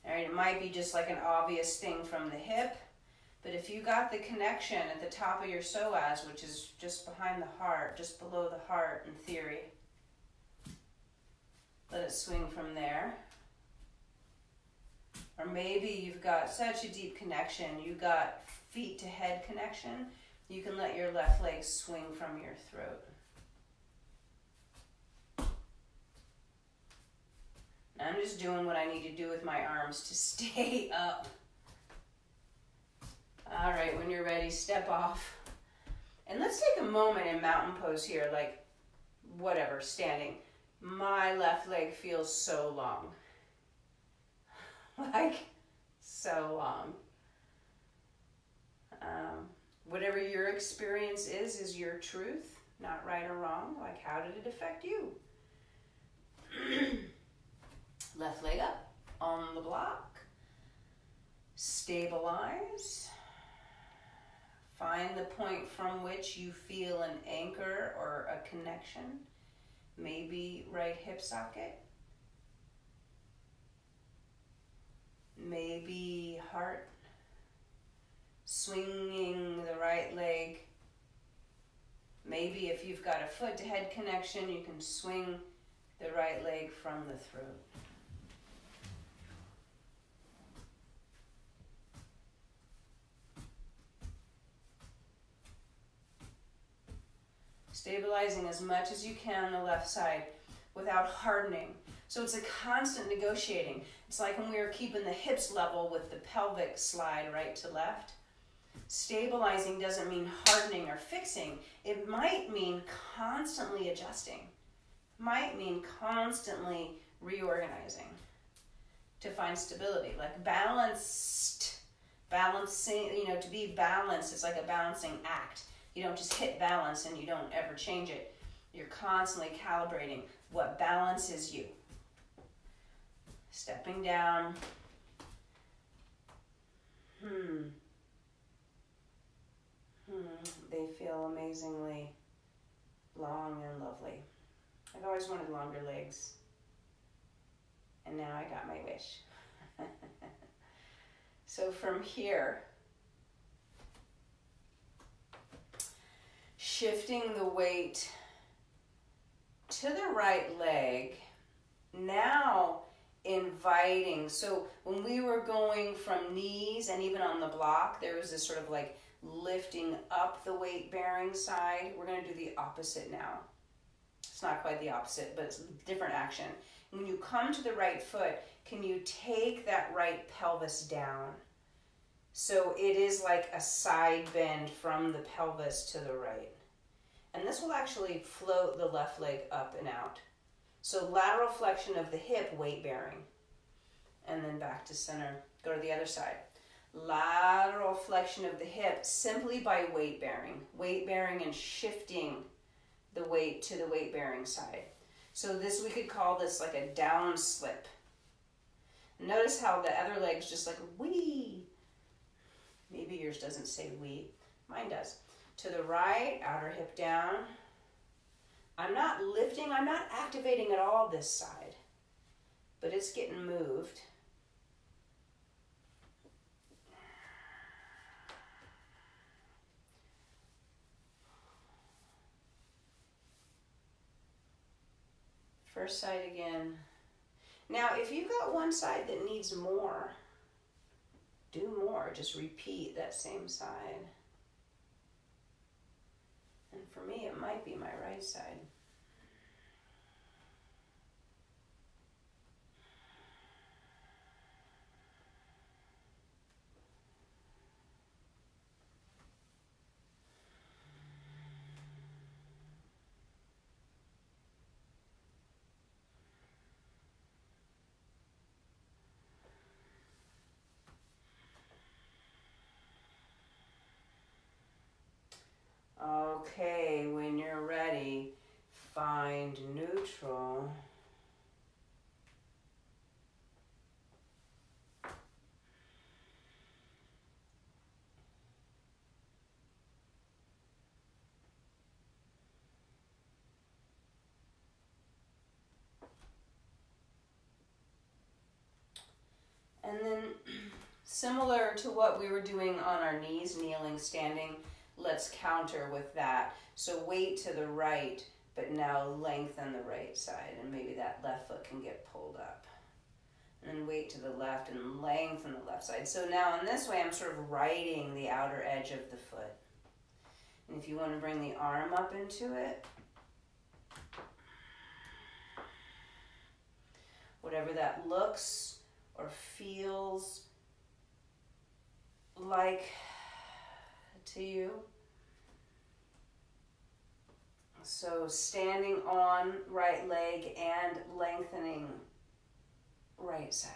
All right, it might be just like an obvious thing from the hip, but if you got the connection at the top of your psoas, which is just behind the heart, just below the heart in theory, let it swing from there. Or maybe you've got such a deep connection, you got feet to head connection, you can let your left leg swing from your throat. I'm just doing what I need to do with my arms to stay up. All right, when you're ready, step off. And let's take a moment in mountain pose here, like whatever, standing. My left leg feels so long. Like, so long. Whatever your experience is your truth, not right or wrong. Like, how did it affect you? Left leg up on the block. Stabilize. Find the point from which you feel an anchor or a connection. Maybe right hip socket. Maybe heart. swinging the right leg. Maybe if you've got a foot to head connection, you can swing the right leg from the throat. Stabilizing as much as you can on the left side without hardening. So it's a constant negotiating. It's like when we were keeping the hips level with the pelvic slide right to left. Stabilizing doesn't mean hardening or fixing. It might mean constantly adjusting. Might mean constantly reorganizing to find stability. Like balancing, to be balanced is like a balancing act. You don't just hit balance and you don't ever change it. You're constantly calibrating what balances you. Stepping down. They feel amazingly long and lovely. I've always wanted longer legs. And now I got my wish. So from here, shifting the weight to the right leg, now inviting. So when we were going from knees and even on the block, there was this sort of like lifting up the weight bearing side. We're going to do the opposite now. It's not quite the opposite, but it's a different action. When you come to the right foot, can you take that right pelvis down? So it is like a side bend from the pelvis to the right. And this will actually float the left leg up and out. So lateral flexion of the hip, weight bearing. And then back to center. Go to the other side. Lateral flexion of the hip simply by weight bearing. Weight bearing and shifting the weight to the weight bearing side. So this, we could call this like a down slip. Notice how the other leg's just like wee. Maybe yours doesn't say wee. Mine does. To the right, outer hip down. I'm not lifting, I'm not activating at all this side, but it's getting moved. First side again. Now, if you've got one side that needs more, do more. Just repeat that same side. And for me, it might be my right side. Okay, when you're ready, find neutral. And then, similar to what we were doing on our knees, kneeling, standing, let's counter with that. So weight to the right, but now lengthen the right side, and maybe that left foot can get pulled up. And then weight to the left and lengthen the left side. So now in this way, I'm sort of righting the outer edge of the foot. And if you want to bring the arm up into it, whatever that looks or feels like to you. So standing on right leg and lengthening right side.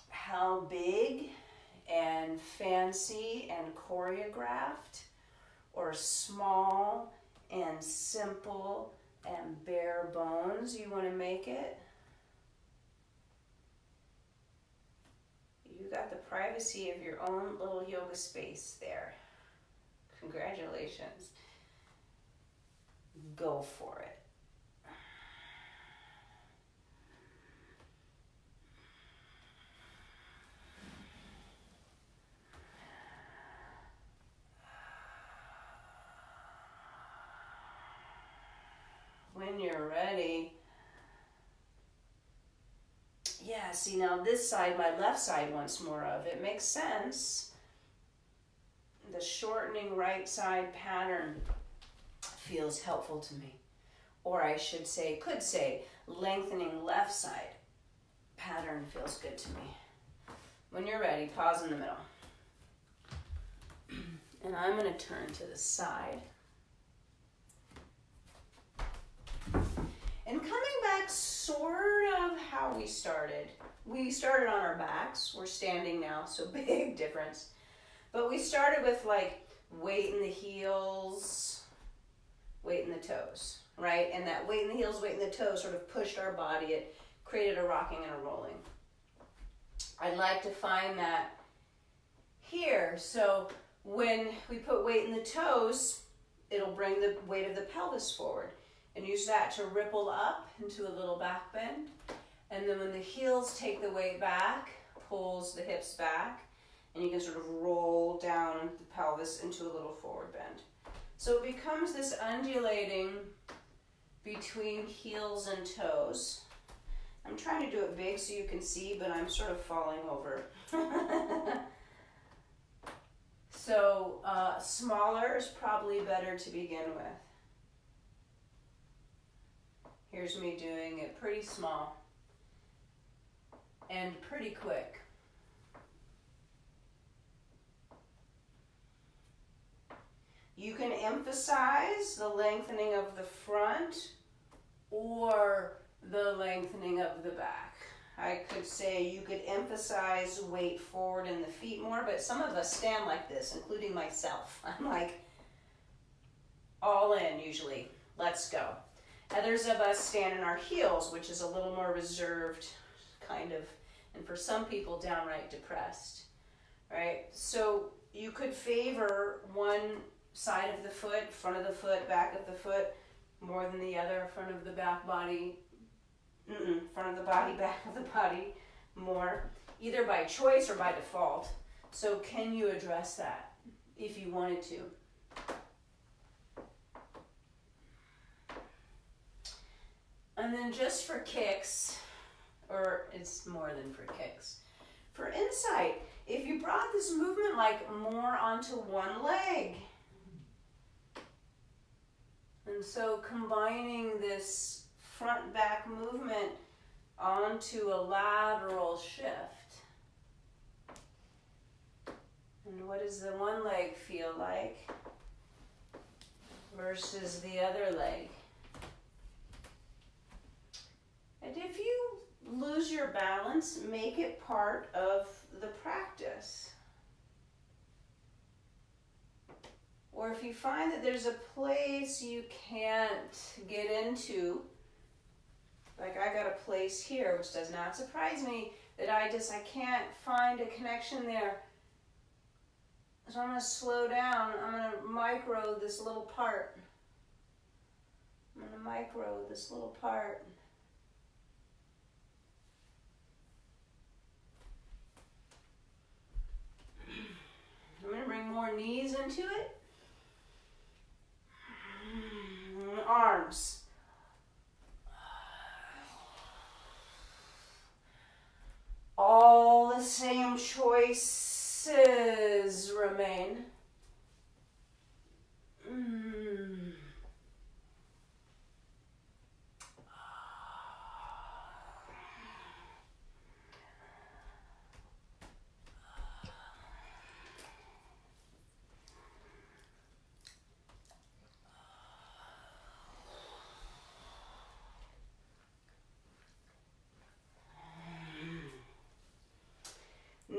How big and fancy and choreographed or small and simple and bare bones you want to make it? You got the privacy of your own little yoga space there. Congratulations. Go for it. when you're ready. Yeah, see now this side, my left side wants more of it. Makes sense. The shortening right side pattern feels helpful to me. Or I should say, could say, lengthening left side pattern feels good to me. When you're ready, pause in the middle. And I'm going to turn to the side. And coming back sort of how we started. We started on our backs. We're standing now, so big difference. But we started with like weight in the heels, weight in the toes, right? And that weight in the heels, weight in the toes sort of pushed our body. It created a rocking and a rolling. I'd like to find that here. So when we put weight in the toes, it'll bring the weight of the pelvis forward. And use that to ripple up into a little back bend. And then when the heels take the weight back, pulls the hips back, and you can sort of roll down the pelvis into a little forward bend. So it becomes this undulating between heels and toes. I'm trying to do it big so you can see, but I'm sort of falling over. So smaller is probably better to begin with. Here's me doing it pretty small and pretty quick. You can emphasize the lengthening of the front or the lengthening of the back. I could say you could emphasize weight forward in the feet more, but some of us stand like this, including myself. I'm like all in usually. Let's go. Others of us stand in our heels, which is a little more reserved, kind of, and for some people downright depressed, right? So you could favor one side of the foot, front of the foot, back of the foot, more than the other, front of the back body, front of the body, back of the body, more, either by choice or by default. So can you address that if you wanted to? And then just for kicks, or it's more than for kicks, for insight, if you brought this movement like more onto one leg, and so combining this front back movement onto a lateral shift. And what does the one leg feel like versus the other leg? And if you lose your balance, make it part of the practice. Or if you find that there's a place you can't get into, like I got a place here, which does not surprise me, that I can't find a connection there. So I'm going to slow down. I'm going to micro this little part. I'm going to micro this little part. I'm going to bring more knees into it. Arms. All the same choices remain.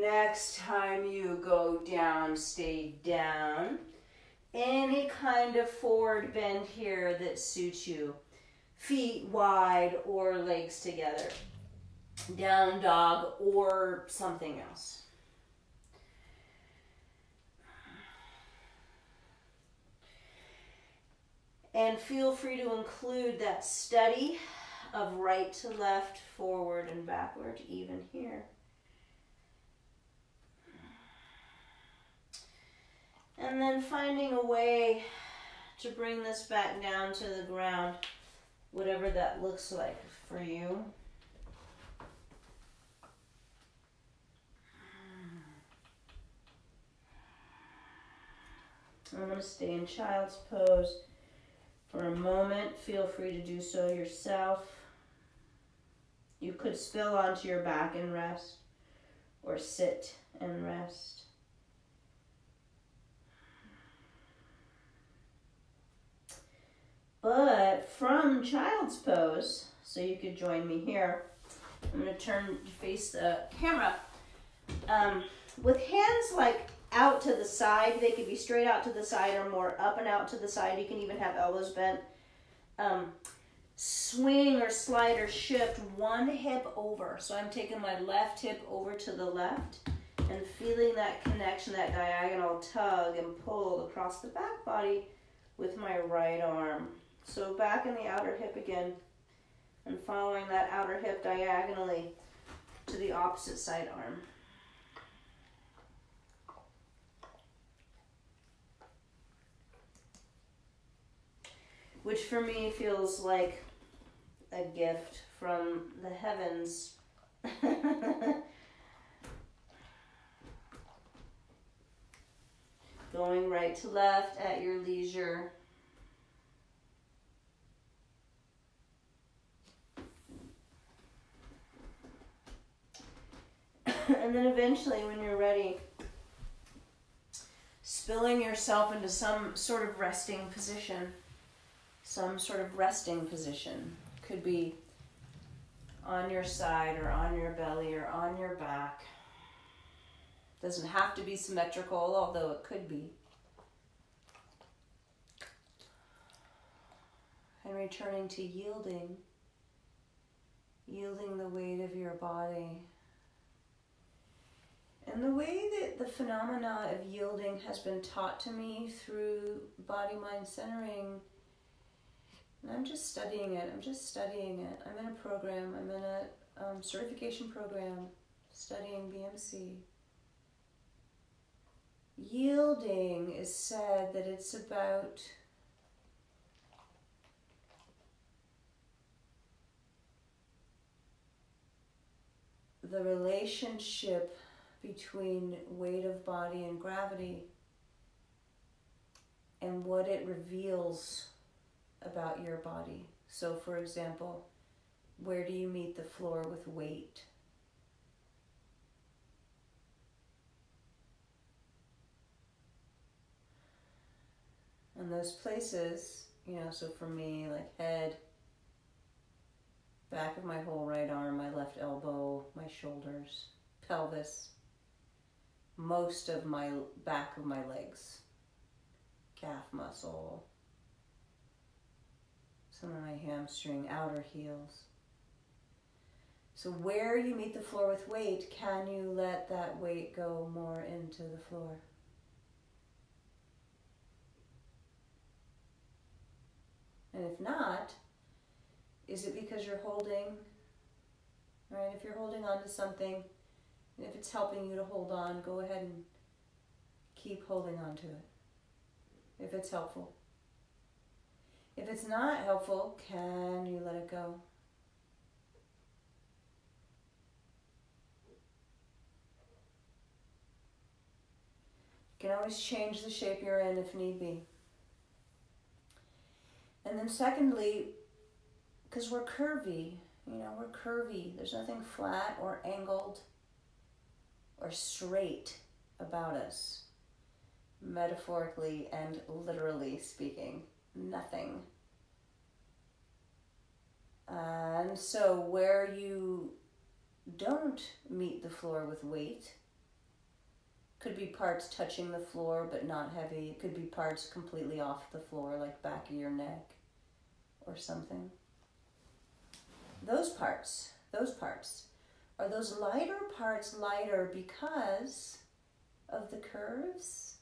Next time you go down, stay down. Any kind of forward bend here that suits you. Feet wide or legs together. Down dog or something else. And feel free to include that study of right to left, forward and backward, even here. And then finding a way to bring this back down to the ground. whatever that looks like for you. I'm going to stay in child's pose for a moment. Feel free to do so yourself. You could spill onto your back and rest, or sit and rest. But from child's pose, so you could join me here, I'm going to turn to face the camera. With hands like out to the side, they could be straight out to the side or more up and out to the side. You can even have elbows bent. Swing or slide or shift one hip over. So I'm taking my left hip over to the left and feeling that connection, that diagonal tug and pull across the back body with my right arm. So back in the outer hip again and following that outer hip diagonally to the opposite side arm. Which for me feels like a gift from the heavens. Going right to left at your leisure. And then eventually when you're ready, spilling yourself into some sort of resting position. Some sort of resting position. Could be on your side or on your belly or on your back. Doesn't have to be symmetrical, although it could be. And returning to yielding. Yielding the weight of your body. And the way that the phenomena of yielding has been taught to me through body-mind centering, and I'm just studying it. I'm in a program. I'm in a certification program studying BMC. Yielding is said that it's about the relationship between weight of body and gravity and what it reveals about your body. So for example, where do you meet the floor with weight? And those places, so for me, like head, back of my whole right arm, my left elbow, my shoulders, pelvis, most of my back of my legs, calf muscle, some of my hamstring, outer heels. So where you meet the floor with weight, can you let that weight go more into the floor? And if not, is it because you're holding, right? If you're holding on to something, and if it's helping you to hold on, go ahead and keep holding on to it, if it's helpful. If it's not helpful, can you let it go? You can always change the shape you're in if need be. And then secondly, because we're curvy, we're curvy. There's nothing flat or angled or straight about us, metaphorically and literally speaking, nothing. And so where you don't meet the floor with weight, could be parts touching the floor but not heavy. It could be parts completely off the floor, like back of your neck or something. Those parts, are those lighter parts lighter because of the curves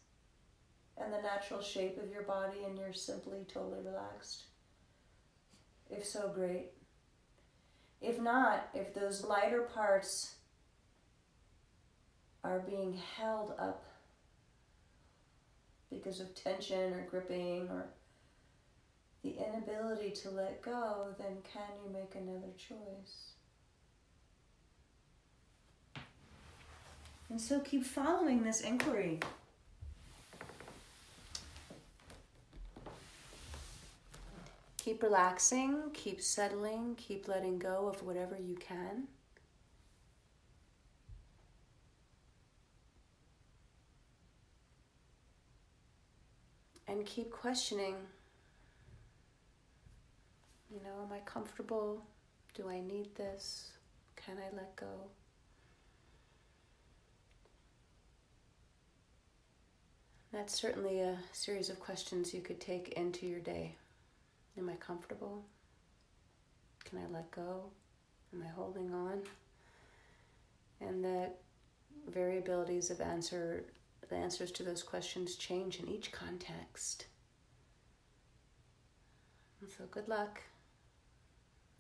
and the natural shape of your body and you're simply totally relaxed? If so, great. If not, if those lighter parts are being held up because of tension or gripping or the inability to let go, then can you make another choice? And so keep following this inquiry. Keep relaxing, keep settling, keep letting go of whatever you can. And keep questioning, am I comfortable? Do I need this? Can I let go? That's certainly a series of questions you could take into your day. Am I comfortable? Can I let go? Am I holding on? And the variabilities of the answers to those questions change in each context. And so good luck.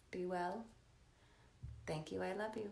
Be well. Thank you. I love you.